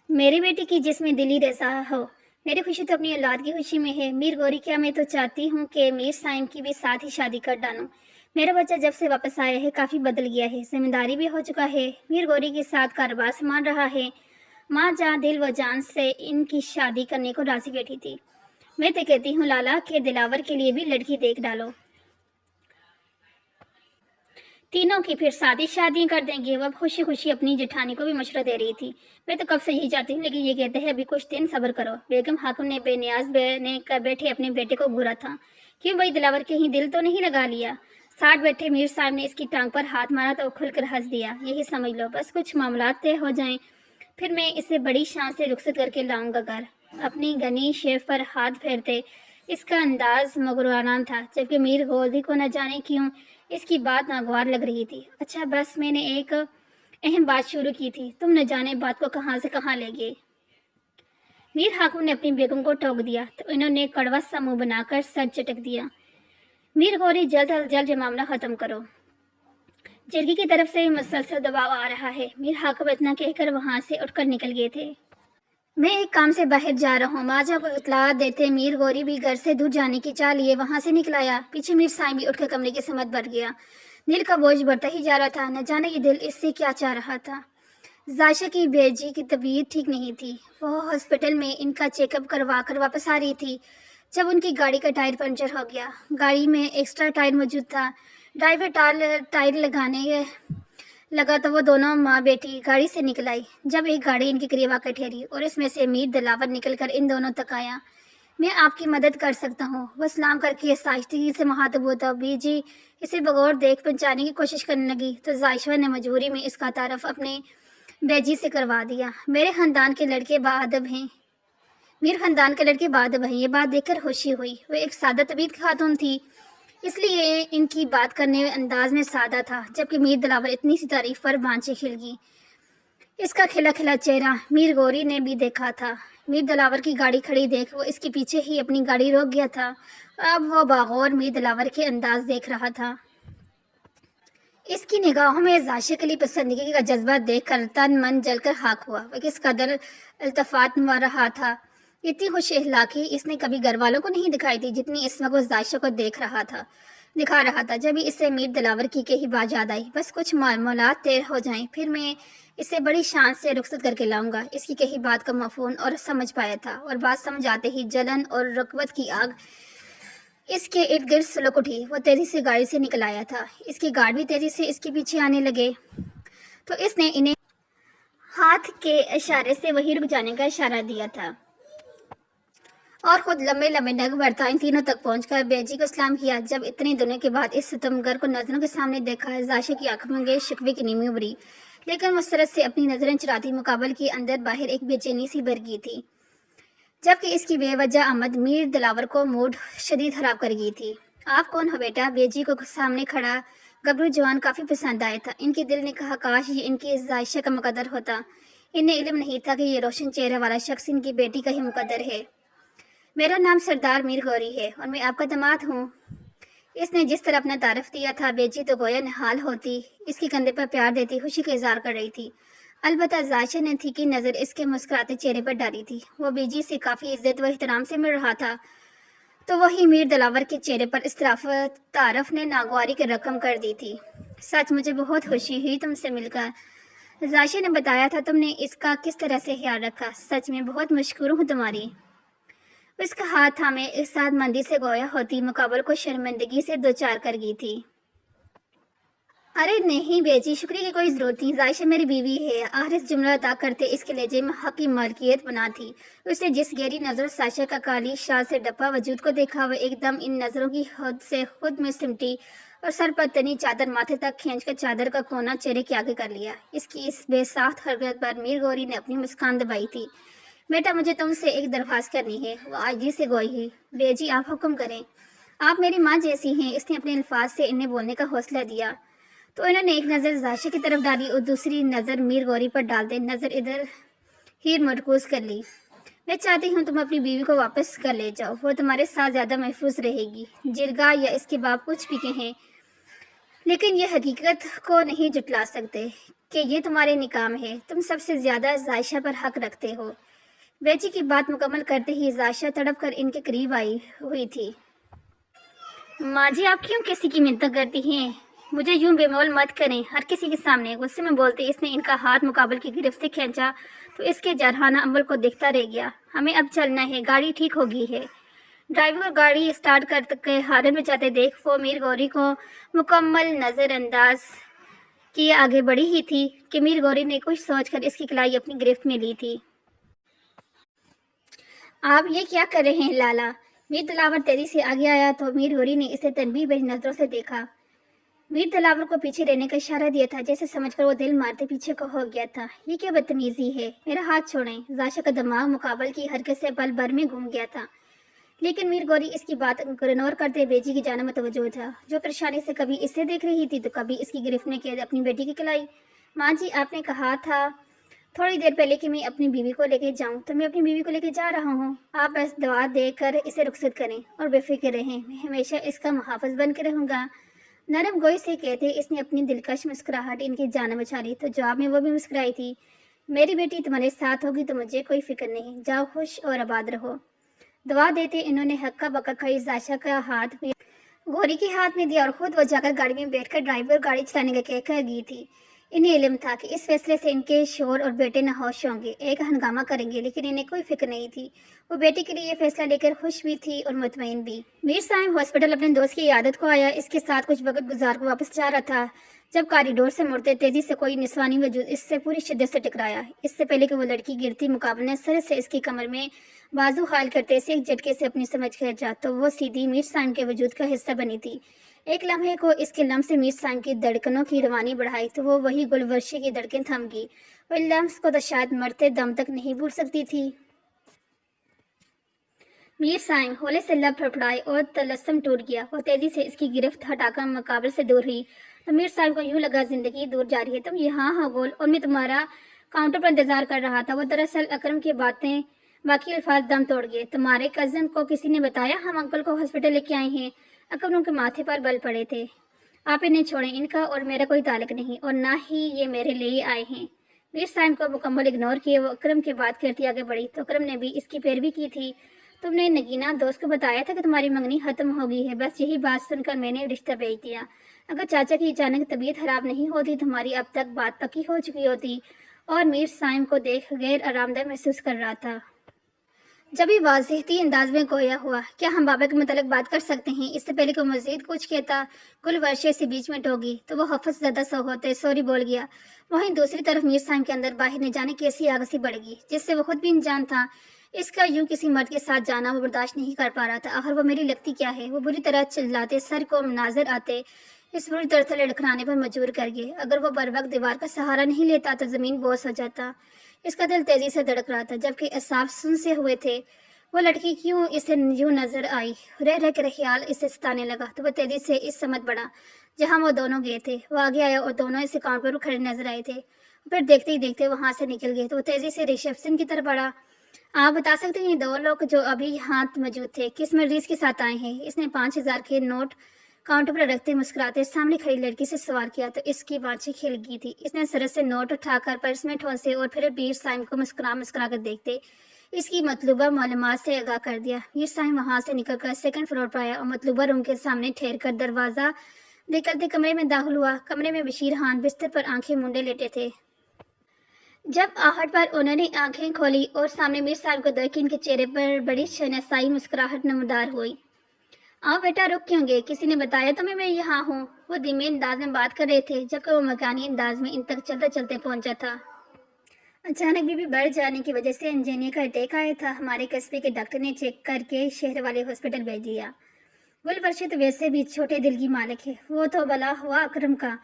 मेरी बेटी की जिसमें दिली रज़ा हो, मेरी खुशी तो अपनी औलाद की खुशी में है। मीर गौरी, क्या मैं तो चाहती हूँ कि मीर साइम की भी साथ ही शादी कर डालूँ। मेरा बच्चा जब से वापस आया है काफ़ी बदल गया है, जिम्मेदारी भी हो चुका है, मीर गौरी के साथ कारोबार संभाल रहा है। माँ जहाँ दिल व जान से इनकी शादी करने को राजी बैठी थी। मैं तो कहती हूँ लाला के दिलावर के लिए भी लड़की देख डालो, तीनों की फिर शादियां कर देंगे। वो अब खुशी खुशी अपनी जेठानी को भी मशवरा दे रही थी। मैं तो कब से यही चाहती हूँ, लेकिन ये कहते हैं अभी कुछ दिन सब्र करो। बेगम हाकिम ने बेनियाज बने कर बैठे अपने बेटे को घूरा था। क्यों भाई, दिलावर के ही दिल तो नहीं लगा लिया? साथ बैठे मीर साहब ने इसकी टांग पर हाथ मारा तो खुलकर हंस दिया। यही समझ लो, बस कुछ मामला तय हो जाएं, फिर मैं इसे बड़ी शान से रुखसत करके लाऊंगा घर। अपनी गनी शेफ पर हाथ फेरते इसका अंदाज मगरूराना था, जबकि मीर गौरी को न जाने क्यों इसकी बात नागवार लग रही थी। अच्छा बस, मैंने एक अहम बात शुरू की थी, तुम न जाने बात को कहाँ से कहाँ ले गए। मीर हाकिम ने अपनी बेगम को टोक दिया तो इन्होंने कड़वा सा मुंह बनाकर सर चटक दिया। मीर गौरी, जल्द अज जल्द ये मामला खत्म करो, जरगी की तरफ से मुसलसल दबाव आ रहा है। मीर हाकिम इतना कहकर वहां से उठकर निकल गए थे। मैं एक काम से बाहर जा रहा हूँ, माजा को इतला देते मीर गौरी भी घर से दूर जाने की चाह लिए वहां से निकल आया। पीछे मीर साईं भी उठकर कमरे की समत बढ़ गया। दिल का बोझ बढ़ता ही जा रहा था, न जाने ये दिल इससे क्या चाह रहा था। जायशा की बेजी की तबीयत ठीक नहीं थी। वो हॉस्पिटल में इनका चेकअप करवा कर वापस आ रही थी जब उनकी गाड़ी का टायर पंचर हो गया। गाड़ी में एक्स्ट्रा टायर मौजूद था। ड्राइवर टायर लगाने लगा तो वो दोनों माँ बेटी गाड़ी से निकल आई। जब एक गाड़ी इनके करीब आकर ठहरी और इसमें से मीर दिलावर निकलकर इन दोनों तक आया, میں آپ کی مدد کر سکتا ہوں۔ وہ سلام کر کے سائشتگی سے مخاطب ہوتا، بی جی اسے بغور دیکھ پہچانے کی کوشش کرنے لگی تو زائشہ نے مجبوری میں اس کا تعارف اپنے بیجی سے کروا دیا۔ میرے خاندان کے لڑکے باادب ہیں، یہ بات دیکھ کر خوشی ہوئی۔ وہ ایک سادہ طبیعت کی خاتون تھی، اس لیے ان کی بات کرنے انداز میں سادہ تھا، جبکہ میر دلاور اتنی سی تعریف پر بانچیں کھل گئی۔ اس کا کھلا کھلا چہرہ میر گوری نے بھی دیکھا تھا۔ میر دلاور کی گاڑی کھڑی دیکھ وہ اس کے پیچھے ہی اپنی گاڑی روک گیا تھا اور اب وہ باغور میر دلاور کے انداز دیکھ رہا تھا۔ اس کی نگاہوں میں زائشہ کے لیے پسندیدگی کا جذبہ دیکھ کر تن من جل کر خاک ہوا۔ وہ کس قدر التفات نما رہا تھا، اتنی خوش اخلاقی اس نے کبھی گھر والوں کو نہیں دکھائی تھی جتنی اس وقت وہ زائشہ کو دکھا رہا تھا۔ جب اس سے میر دلاور کی ہی بات یاد آئی، بس کچھ معاملات طے ہو جائیں پھر میں اسے بڑی شان سے رخصت کر کے لاؤں گا۔ اس کی کہی بات کا مفہوم اور سمجھ پایا تھا، اور بات سمجھ آتے ہی جلن اور رغبت کی آگ اس کے ارد گرد سلک اٹھی۔ وہ تیزی سے گاڑی سے نکل آیا تھا، اس کے گارڈ بھی تیزی سے اس کے پیچھے آنے لگے تو اس نے انہیں ہاتھ کے اشارے سے وہیں رک جانے کا اشارہ دیا تھا اور خود لمبے لمبے ڈگ بڑھتا ان تینوں تک پہنچ کر بیجی کو سلام کیا۔ جب اتنے دنوں کے بعد اس ستمگر کو نظروں کے سامنے دیکھا، زائشہ کی آنکھوں میں گئے شکوے کی نیمی ابھری، لیکن مسرت سے اپنی نظریں چراتی مقابل کے اندر باہر ایک بے چینی سی بھر گئی تھی، جبکہ اس کی بے وجہ آمد میر دلاور کو موڈ شدید خراب کر گئی تھی۔ آپ کون ہو بیٹا؟ بیجی کو سامنے کھڑا گبرو جوان کافی پسند آیا تھا۔ ان کے دل نے کہا کاش یہ ان کی زائشہ کا مقدر ہوتا۔ انہیں علم نہیں تھا کہ یہ روشن چہرے والا شخص ان کی بیٹی کا ہی مقدر ہے۔ میرا نام سردار میر گوری ہے اور میں آپ کا داماد ہوں۔ اس نے جس طرح اپنا تعارف دیا تھا، بیجی تو گویا نہال ہوتی اس کے کندھے پر پیار دیتی خوشی کا اظہار کر رہی تھی۔ البتہ زائشہ نے تیکھی نظر اس کے مسکراتے چہرے پر ڈالی تھی۔ وہ بیجی سے کافی عزت و احترام سے مل رہا تھا تو وہی میر دلاور کے چہرے پر اس تعارف نے ناگواری کی رقم کر دی تھی۔ سچ مجھے بہت خوشی ہوئی تم سے مل کر۔ زائشہ نے بتایا تھا تم نے اس کا کس طرح سے خیال رکھا، سچ میں بہت مشکور ہوں تمہاری۔ اس کا ہاتھ تھامے اس ساتھ مندی سے گویا ہوتی مقابل کو شرمندگی سے دوچار کر گئی تھی۔ ارے نہیں بیجی، شکریہ کی کوئی ضرورت نہیں، زائشہ میری بیوی ہے۔ آخر اس جملہ ادا کرتے اس کے لہجے میں حق کی مالکیت بنا تھی۔ اس نے جس گہری نظر زائشہ کا کالی شال سے ڈھپا وجود کو دیکھا، وہ ایک دم ان نظروں کی حد سے خود میں سمٹی اور سر پر تنی چادر ماتھے تک کھینچ کر چادر کا کونا چہرے کے آگے کر لیا۔ اس کی اس بے ساخت حرکت پر میر گوری نے اپنی مسکان دبائی تھی۔ بیٹا مجھے تم سے ایک درخواست کرنی ہے، وہ عاجزی سے گوئی۔ بیجی آپ حکم کریں، آپ میری ماں جیسی ہیں۔ اس نے اپنے الفاظ سے انہیں بولنے کا حوصلہ دیا تو انہوں نے ایک نظر زائشہ کی طرف ڈالی اور دوسری نظر میر گوری پر ڈال دے نظر ادھر ہی مرکوز کر لی۔ میں چاہتی ہوں تم اپنی بیوی کو واپس کر لے جاؤ، وہ تمہارے ساتھ زیادہ محفوظ رہے گی۔ جرگہ یا اس کے باپ کچھ بھی کہیں، لیکن یہ حقیقت کو نہیں جھٹلا سکتے کہ یہ تمہارے نکام ہے۔ تم سب سے زیادہ زائشہ پر حق رکھتے ہو۔ بیجی کی بات مکمل کرتے ہی زائشہ تڑپ کر ان کے قریب آئی ہوئی تھی۔ ماں جی آپ کیوں کسی کی منت کرتی ہیں؟ مجھے یوں بے مول مت کریں ہر کسی کے سامنے۔ غصے میں بولتے اس نے ان کا ہاتھ مقابل کی گرفت سے کھینچا تو اس کے جارحانہ عمل کو دیکھتا رہ گیا۔ ہمیں اب چلنا ہے، گاڑی ٹھیک ہو گئی ہے۔ ڈرائیور گاڑی اسٹارٹ کر کے ہارن بجاتے دیکھ وہ میر گوری کو مکمل نظر انداز کیے آگے بڑھی ہی تھی کہ میر گوری نے کچھ سوچ کر اس کی کلائی اپنی گرفت میں لی تھی۔ آپ یہ کیا کر رہے ہیں لالا؟ میر دلاور تیزی سے آگے آیا تو میر گوری نے اسے تنبیہ بھری نظروں سے دیکھا۔ میر دلاور کو پیچھے رہنے کا اشارہ دیا تھا، جیسے سمجھ کر وہ دل مارتے پیچھے کو ہو گیا تھا۔ یہ کیا بدتمیزی ہے، میرا ہاتھ چھوڑیں۔ زائشہ کا دماغ مقابل کی حرکت سے پل بھر میں گھوم گیا تھا، لیکن میر گوری اس کی بات اگنور کرتے بیجی کی جانب متوجہ تھا، جو پریشانی سے کبھی اسے دیکھ رہی تھی تو کبھی اس کی گرفت میں قید اپنی بیٹی کی کلائی۔ ماں جی آپ نے کہا تھا تھوڑی دیر پہلے کہ میں اپنی بیوی کو لے کے جاؤں، تو میں اپنی بیوی کو لے کے جا رہا ہوں۔ آپ بس دعا دے کر اسے رخصت کریں اور بے فکر رہیں، میں ہمیشہ اس کا محافظ بن کے رہوں گا۔ نرم گوئی سے کہتے اس نے اپنی دلکش مسکراہٹ ان کی جانب اچھالی تو جواب میں وہ بھی مسکرائی تھی۔ میری بیٹی تمہارے ساتھ ہوگی تو مجھے کوئی فکر نہیں، جاؤ خوش اور آباد رہو۔ دعا دیتے انہوں نے ہکا بکا کھڑی زائشہ کا ہاتھ میں گوری کے ہاتھ میں دیا اور خود وہ جا کر گاڑی میں بیٹھ کر ڈرائیور گاڑی چلانے کا کہہ کر گئی تھی۔ انہیں علم تھا کہ اس فیصلے سے ان کے شوہر اور بیٹے ناخوش ہوں گے، ایک ہنگامہ کریں گے، لیکن انہیں کوئی فکر نہیں تھی۔ وہ بیٹی کے لیے یہ فیصلہ لے کر خوش بھی تھی اور مطمئن بھی۔ میر صاحب ہاسپٹل اپنے دوست کی عیادت کو آیا، اس کے ساتھ کچھ وقت گزار کر واپس جا رہا تھا۔ जब कॉरिडोर से मुड़ते तेजी से कोई निस्वानी वजूद इससे पूरी शिद्दत से टकराया। इससे पहले कि वो लड़की गिरती मुकाबले ने सर से इसकी कमर में बाजू हाल करते से एक झटके से अपनी समझ खो जा तो वो सीधी मीर साइम के वजूद का हिस्सा बनी थी। एक लम्हे को इसके लम्स से मीर साइम की धड़कनों की रवानी बढ़ाई तो वो वही गुलवर्शी की धड़कन थम गई। वो लम्स को तो शायद मरते दम तक नहीं भूल सकती थी। मीर साइम होले से लब फड़फड़ाए और तलस्सम टूट गया। वो तेजी से इसकी गिरफ्त हटाकर मुकाबले से दूर हुई तो मीर साइम को यूं लगा जिंदगी दूर जा रही है। तुम यहाँ हो गोल और मैं तुम्हारा काउंटर पर इंतजार कर रहा था। वो दरअसल अकरम की बातें बाकी अल्फाज दम तोड़ गए। तुम्हारे कजन को किसी ने बताया हम अंकल को हॉस्पिटल लेके आए हैं। अकरम के माथे पर बल पड़े थे। आप इन्हें छोड़ें, इनका और मेरा कोई ताल्लुक नहीं और ना ही ये मेरे लिए आए हैं। मीर साइम को मुकम्मल इग्नोर किए वो अकरम की बात करती आगे बढ़ी तो अकरम ने भी इसकी पैरवी की थी। तुमने नगीना दोस्त को बताया था कि तुम्हारी मंगनी खत्म हो गई है। बस यही बात सुनकर मैंने रिश्ता भेज दिया। अगर चाचा की अचानक तबीयत खराब नहीं होती तुम्हारी अब तक बात पक्की हो चुकी होती। और मीर साइम को देख गैर आरामदायक महसूस कर रहा था। जब भी वाज़ेहती अंदाज में गोया हुआ, क्या हम बाबा के मुतालिक बात कर सकते हैं? इससे पहले कि मजीद कुछ कहता गुलवर्शे से बीच में टोकी तो वो हफस ज़्यादा सो होते सॉरी बोल गया। वहीं दूसरी तरफ मीर साइम के अंदर बाहर न जाने कैसी आग सी बढ़ गई जिससे वो खुद भी अनजान था। इसका यूं किसी मर्द के साथ जाना वो बर्दाश्त नहीं कर पा रहा था। आखिर वो मेरी लगती क्या है? वो बुरी तरह चिल्लाते सर को नाजर आते इस बुरी तरह से लड़खड़ाने पर मजबूर कर गए। अगर वो बर वक्त दीवार का सहारा नहीं लेता तो जमीन बोझ हो जाता। इसका दिल तेजी से धड़क रहा था जबकि एहसास सुन से हुए थे। वो लड़की क्यों इसे यूं नजर आई? रह रह कर ख्याल इसे सताने लगा तो वो तेजी से इस समझ बढ़ा जहां वो दोनों गए थे। वो आगे आया और दोनों इस अकाउंट पर खड़े नजर आए थे। फिर देखते ही देखते वहां से निकल गए तो वो तेजी से रिसेप्शन की तरफ बढ़ा। आप बता सकते हैं दो लोग जो अभी यहाँ मौजूद थे किस मर्जीज के साथ आए हैं? इसने 5,000 के नोट काउंटर पर रखते मुस्कुराते सामने खड़ी लड़की से सवाल किया तो इसकी बाँछें खिल गई थी। इसने सरस से नोट उठाकर पर्स में ठोंसे और फिर मीर साइम को मुस्कुरा कर देखते इसकी मतलूबा मालूमात से आगाह कर दिया। मीर साइम वहां से निकलकर सेकंड फ्लोर पर आया और मतलूबा रूम के सामने ठहर कर दरवाजा निकलते कमरे में दाखिल हुआ। कमरे में बशीर खान बिस्तर पर आंखें मूंदे लेटे थे। जब आहट पर उन्होंने आंखें खोली और सामने मीर साहब को देखी इनके चेहरे पर बड़ी शहनाई मुस्कुराहट नमदार हुई। आओ बेटा, रुक क्यों गए? किसी ने बताया तुम्हें मैं यहाँ हूँ? वो धीमे अंदाज में बात कर रहे थे जबकि वो मकानी अंदाज में इन तक चलते चलते पहुंचा था। अचानक बीबी बढ़ जाने की वजह से इंजीनियर का अटैक आया था। हमारे कस्बे के डॉक्टर ने चेक करके शहर वाले हॉस्पिटल भेज दिया। गुलवर्षी तो वैसे भी छोटे दिल की मालिक है। वो तो भला हुआ अकरम का।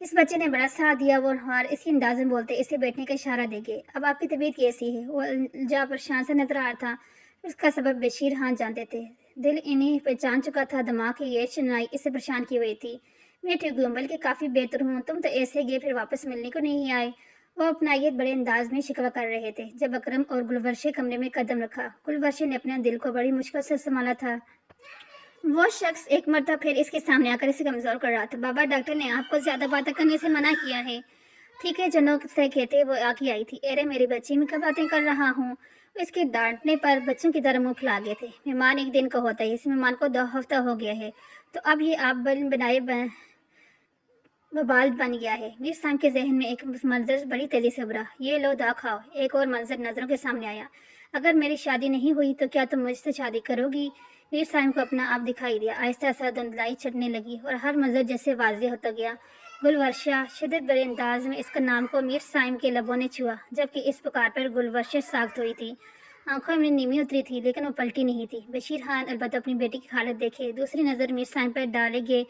इस बच्चे ने बड़ा साथ दिया। वो हार इसी अंदाज में बोलते इसे बैठने का इशारा देंगे। अब आपकी तबीयत कैसी है? वो जा परेशान से नजर आ रहा था। उसका सबब बशीर खान जानते थे। दिल इन्हें पहचान चुका था। दिमाग की ये सुनाई इसे परेशान की हुई थी। मैं ठीक हूँ, बल्कि काफ़ी बेहतर हूँ। तुम तो ऐसे गए फिर वापस मिलने को नहीं आए। वो अपनाइत बड़े अंदाज में शिकवा कर रहे थे जब अकरम और गुलवर्षे कमरे में कदम रखा। गुलवर्षे ने अपने दिल को बड़ी मुश्किल से संभाला था। वो शख्स एक मरतबा फिर इसके सामने आकर इसे कमजोर कर रहा था। बाबा, डॉक्टर ने आपको ज्यादा बातें करने से मना किया है। ठीक है, जनों से कहते वो आगे आई थी। अरे मेरी बच्ची, मैं क्या बातें कर रहा हूँ? इसके डांटने पर बच्चों की तरह मुंह फुला गए थे। मेहमान एक दिन का होता है, इस मेहमान को 2 हफ्ता हो गया है तो अब ये आप बनाए बबाल बन गया है। मीर साहब के जहन में एक मंजर बड़ी तेजी से उभरा। ये लो दा खाओ। एक और मंजर नजरों के सामने आया। अगर मेरी शादी नहीं हुई तो क्या तुम मुझसे शादी करोगी? मीर साहब को अपना आप दिखाई दिया। आहिस्ता आहिस्ता धुंधलाई चढ़ने लगी और हर मंजर जैसे वाजे होता गया। गुलवर्षा शिद्दत भरे अंदाज में इसका नाम को मीर साहब के लबों ने छुआ जबकि इस पुकार पर गुलवर्षा साख्त हुई थी। आंखों में नीमी उतरी थी लेकिन वो पलटी नहीं थी। बशीर खान अलबत्ता अपनी बेटी की हालत देखे दूसरी नज़र मीर साहब पर डाले गए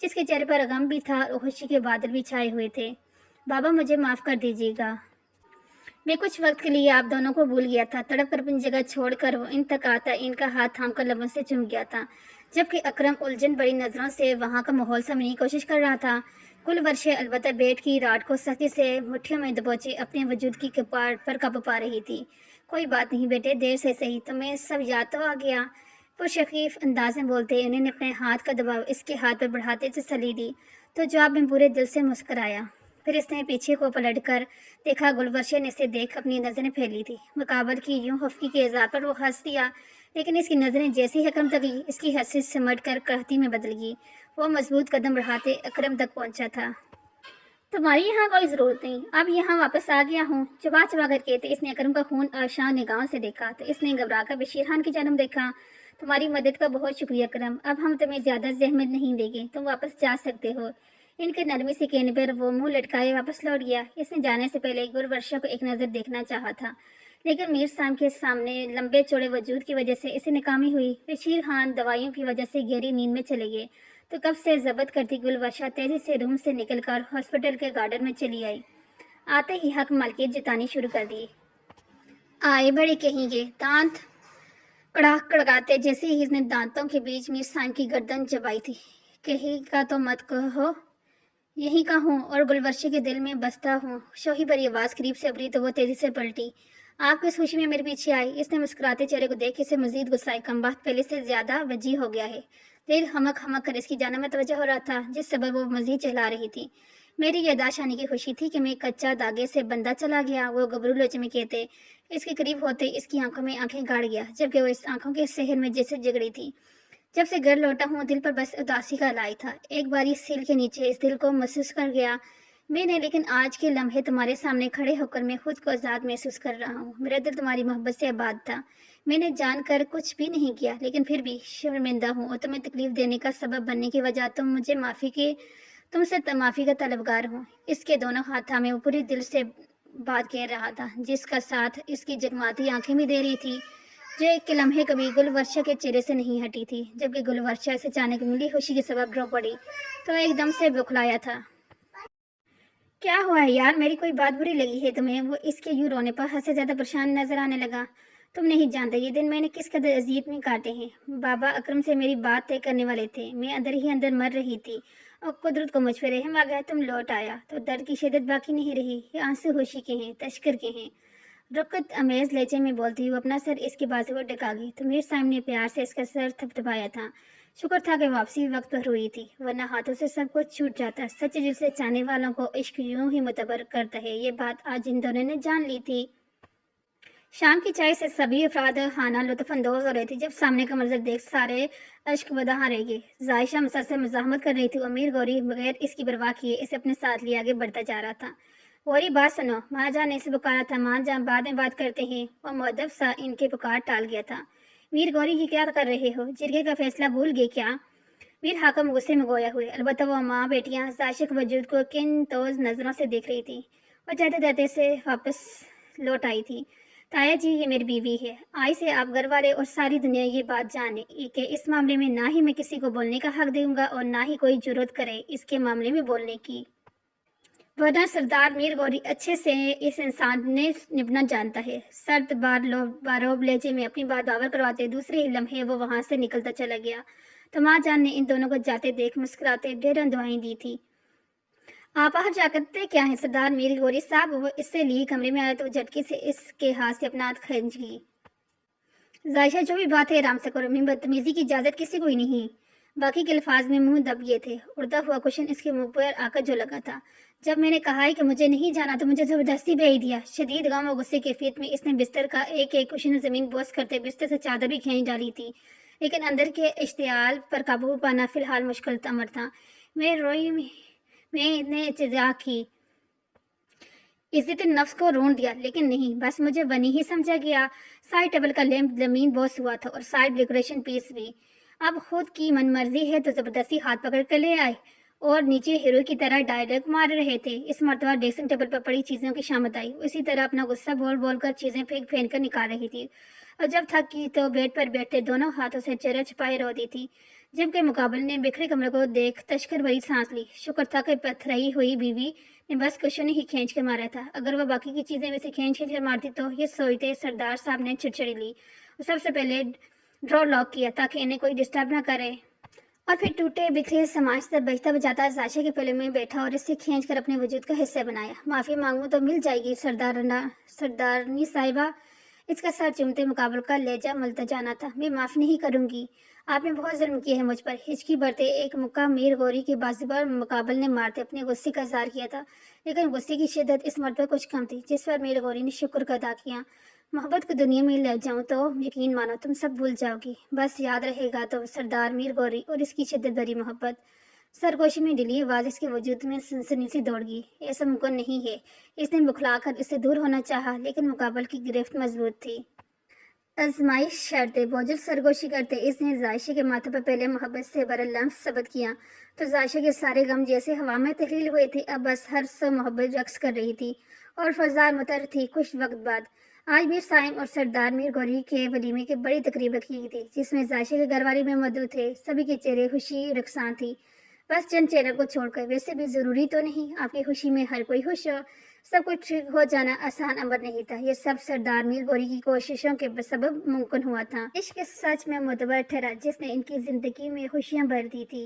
जिसके चेहरे पर गम भी था और खुशी के बादल भी छाए हुए थे। बाबा, मुझे माफ़ कर दीजिएगा। मैं कुछ वक्त के लिए आप दोनों को भूल गया था। तड़प कर अपनी जगह छोड़कर वो इन तक आता इनका हाथ थामकर लबों से चूम गया था जबकि अकरम उलझन बड़ी नज़रों से वहाँ का माहौल समझने की कोशिश कर रहा था। गुलवर्षे अलबत्ता बेड की राड को सख्ती से मुट्ठियों में दबोचे अपने वजूद की कपाट पर काबू पा रही थी। कोई बात नहीं बेटे, देर से सही तुम्हें सब याद तो आ गया। पुरशकीफ अंदाज में बोलते उन्होंने अपने हाथ का दबाव इसके हाथ पर बढ़ाते तसल्ली दी तो जवाब में पूरे दिल से मुस्कुराया। फिर इसने पीछे को पलटकर देखा। गुलवर्षे ने इसे देख अपनी नज़रें फैली थी। मुकाबल की यूं हफ्की के एजाज पर वो हंस दिया लेकिन इसकी नज़रें जैसे ही अकरम तक गई इसकी हंसी सिमट कर कहती में बदल गई। वो मजबूत कदम बढ़ाते अकरम तक पहुंचा था। तुम्हारी यहाँ कोई ज़रूरत नहीं, अब यहाँ वापस आ गया हूँ। चबा चबा कर कहते इसने अकरम का खून आशान निगाहों से देखा तो इसने घबरा कर बशीर खान की जानब देखा। तुम्हारी मदद का बहुत शुक्रिया अकरम। अब हम तुम्हें ज़्यादा जहमत नहीं देंगे, तुम वापस जा सकते हो। इनके नरमी से कहने पर वो मुंह लटकाए वापस लौट गया। इसने जाने से पहले गुलवर्षा को एक नज़र देखना चाहा था, लेकिन मीर साम के सामने लंबे चौड़े वजूद की वजह से इसे नाकामी हुई। बशीर खान दवाइयों की वजह से गहरी नींद में चले गए तो कब से जब्त करती गुलवर्षा तेजी से रूम से निकलकर हॉस्पिटल के गार्डन में चली आई। आते ही हक मालकियत जतानी शुरू कर दी। आए बड़े कहेंगे, दांत कड़ाक कड़काते जैसे ही इसने दांतों के बीच मीर साम की गर्दन चबाई थी। कहीं का तो मत कहो, यहीं का हूँ और गुलवर्षी के दिल में बसता हूँ। शोही भरी आवाज करीब से उभरी तो वो तेजी से पलटी। आप किस खुशी में मेरे पीछे आई? इसने मुस्कुराते चेहरे को देख इसे मजीद गुस्सा आई। कम बात पहले से ज्यादा वजीह हो गया है। दिल हमक हमक कर इसकी जान में तवज्जो हो रहा था, जिस सबब वो मजीद चहला रही थी। मेरी यादाश्त आने की खुशी थी कि मैं कच्चा दागे से बंदा चला गया। वो गबरू लोचे में कहते इसके करीब होते इसकी आंखों में आंखें गाड़ गया, जबकि वो इस आंखों के शहर में जैसे जगड़ी थी। जब से घर लौटा हूँ दिल पर बस उदासी का लाई था। एक बार इस सील के नीचे इस दिल को महसूस कर गया मैंने, लेकिन आज के लम्हे तुम्हारे सामने खड़े होकर मैं खुद को आज़ाद महसूस कर रहा हूँ। मेरा दिल तुम्हारी मोहब्बत से आबाद था। मैंने जानकर कुछ भी नहीं किया, लेकिन फिर भी शर्मिंदा हूँ और तुम्हें तकलीफ देने का सबब बनने की वजह तुमसे माफ़ी का तलबगार हूँ। इसके दोनों हाथ थामे वो पूरी दिल से बात कह रहा था, जिसका साथ इसकी जगमाती आंखें भी दे रही थी, जो एक के लम्हे कभी गुलवर्षा के चेहरे से नहीं हटी थी। जबकि गुलवर्षा से अचानक मिली खुशी के सबब रो पड़ी तो एकदम से बौखलाया था। क्या हुआ है यार, मेरी कोई बात बुरी लगी है तुम्हें? वो इसके यूं रोने पर हद से ज्यादा परेशान नजर आने लगा। तुम नहीं जानते ये दिन मैंने किस कदर अजियत में काटे हैं। बाबा अकरम से मेरी बात तय करने वाले थे, मैं अंदर ही अंदर मर रही थी और कुदरत को मुझ पर रहम आ गया। तुम लौट आया तो दर्द की शिद्दत बाकी नहीं रही। ये आंसू खुशी के हैं, तशकर के हैं। रुकत अमेज लहजे में बोलती हुई अपना सर इसके बाजू पर टिका गई तो मेरे सामने प्यार से इसका सर थपथपाया था। शुक्र था कि वापसी वक्त पर हुई थी, वरना हाथों से सब कुछ छूट जाता। सच दिल से चाहने वालों को इश्क यूं ही मुतबर करता है, ये बात आज इन दोनों ने जान ली थी। शाम की चाय से सभी अफराद खाना लुत्फ अंदोज हो रहे थे, जब सामने का मंजर देख सारे अश्क बदहा रह गए। जायशा मुसलसल मजामत कर रही थी। अमीर गौरी बगैर इसकी परवाह किए इसे अपने साथ लिए आगे बढ़ता जा रहा था। गौरी बात सुनो, माँ जान ने इसे पुकारा था। माँ जान बाद में बात करते हैं। और मुअद्दब सा इनके पुकार टाल गया था। मीर गौरी की क्या कर रहे हो? जिरगे का फैसला भूल गए क्या? मीर हाकम गुस्से में गोया हुए। अलबत्ता वो माँ बेटियां जायशा के वजूद को किन तोज नजरों से देख रही थी। वो जाते जाते से वापस लौट आई थी। ताया जी, ये मेरी बीवी है। आई से आप घर वाले और सारी दुनिया ये बात जाने कि इस मामले में ना ही मैं किसी को बोलने का हक दूंगा और ना ही कोई जरूरत करे इसके मामले में बोलने की, वरना सरदार मीर गौरी अच्छे से इस इंसान ने निपटना जानता है। सर्द बारोब लहजे में अपनी बात बावर करवाते दूसरे ही लम्हे वो वहां से निकलता चला गया तो माँ जान ने इन दोनों को जाते देख मुस्कुराते ढेरों दुआएं दी थी। आप बाहर जा करते क्या है सरदार मीर गौरी साहब? वो इससे लिए कमरे में आया तो झटके से इसके हाथ से अपना हाथ खींच गई। जायशा, जो भी बात है आराम से करो, मैं बदतमीजी की इजाजत किसी को ही नहीं। बाकी के अल्फाज में मुंह दब गए थे। उड़ता हुआ क्वेश्चन इसके मुंह पर आकर जो लगा था। जब मैंने कहा है कि मुझे नहीं जाना तो मुझे जबरदस्ती भेज दिया। शदीद गम और गुस्से की कैफियत में इसने बिस्तर का एक एक क्वेश्चन जमीन बोस करते बिस्तर से चादर भी खींच डाली थी, लेकिन अंदर के इश्तियाल पर काबू पाना फिलहाल मुश्किल अमर था। मैंने इत्तेजा की, इज्जत नफ्स को रोन दिया, लेकिन नहीं, बस मुझे बनी ही समझा गया। साइड टेबल का लैंप जमीन बोस हुआ था और साइड डेकोरेशन पीस भी। अब खुद की मनमर्जी है तो जबरदस्ती हाथ पकड़ कर ले आए और नीचे हीरो की तरह डायलॉग मार रहे थे। इस मरतबा ड्रेसिंग टेबल पर पड़ी चीजों की शामत आई। उसी तरह अपना गुस्सा बोल बोल कर चीजें फेंक फेंक कर निकाल रही थी और जब थक की तो बेड पर बैठते दोनों हाथों से चेहरा छुपाए रोती थी। जबकि मुकाबले ने बिखरे कमरे को देख तश्कर भरी सांस ली। शुक्र था कि पथराई हुई बीवी ने बस कुशन ही खींच के मारा था। अगर वह बाकी की चीजें वैसे खींच खींच कर मारती तो ये सोचते सरदार साहब ने चिड़चिड़ी ली और सबसे पहले ड्रॉर लॉक किया ताकि इन्हें कोई डिस्टर्ब ना करे, और फिर टूटे बिखरे समाज से बजता बजाता जायशा के पहले में बैठा और इसे खींच कर अपने वजूद का हिस्सा बनाया। माफी मांगू तो मिल जाएगी सरदारनी साहिबा। इसका सर चूमते मुकाबल का लहजा मलता जाना था। मैं माफ नहीं करूंगी, आपने बहुत जुल्म किया है मुझ पर। हिचकी बढ़ते एक मुक्का मीर गौरी के बाजू पर मुकाबल ने मारते अपने गुस्से का इजहार किया था, लेकिन गुस्से की शिद्दत इस मर्द कुछ कम थी, जिस पर मीर गौरी ने शुक्र का अदा किया। मोहब्बत को दुनिया में ले जाऊं तो यकीन मानो तुम सब भूल जाओगी। बस याद रहेगा तो सरदार मीर गौरी और इसकी शिद्दत भरी मोहब्बत। सरगोशी में डिली आवाज इसके वजूद में सनसनी सी दौड़ गई। ऐसा मुमकिन नहीं है। इसने बुखलाकर इससे दूर होना चाहा, लेकिन मुकाबल की गिरफ्त मजबूत थी। आजमाइश शर्तें बोझल सरगोशी करते इसने जायशे के माथे पर पहले मोहब्बत से भरा लम्स सबद किया तो जायशे के सारे गम जैसे हवा में तहलील हुए थे। अब बस हर सौ मोहब्बत रक्स कर रही थी और फजा मुतर थी। कुछ वक्त बाद आज मीर साइम और सरदार मीर गौरी के वलीमे की बड़ी तकरीब रखी गई थी जिसमें जायशे के घरवाली में मौजूद थे। सभी के चेहरे खुशी रक्सान थी, बस चंद चेहरों को छोड़कर। वैसे भी ज़रूरी तो नहीं आपकी खुशी में हर कोई खुश हो। सब कुछ ठीक हो जाना आसान अमर नहीं था। ये सब सरदार मीर गौरी की कोशिशों के सबब मुमकिन हुआ था। इश्क सच में मोतबर ठहरा जिसने इनकी जिंदगी में खुशियां भर दी थी।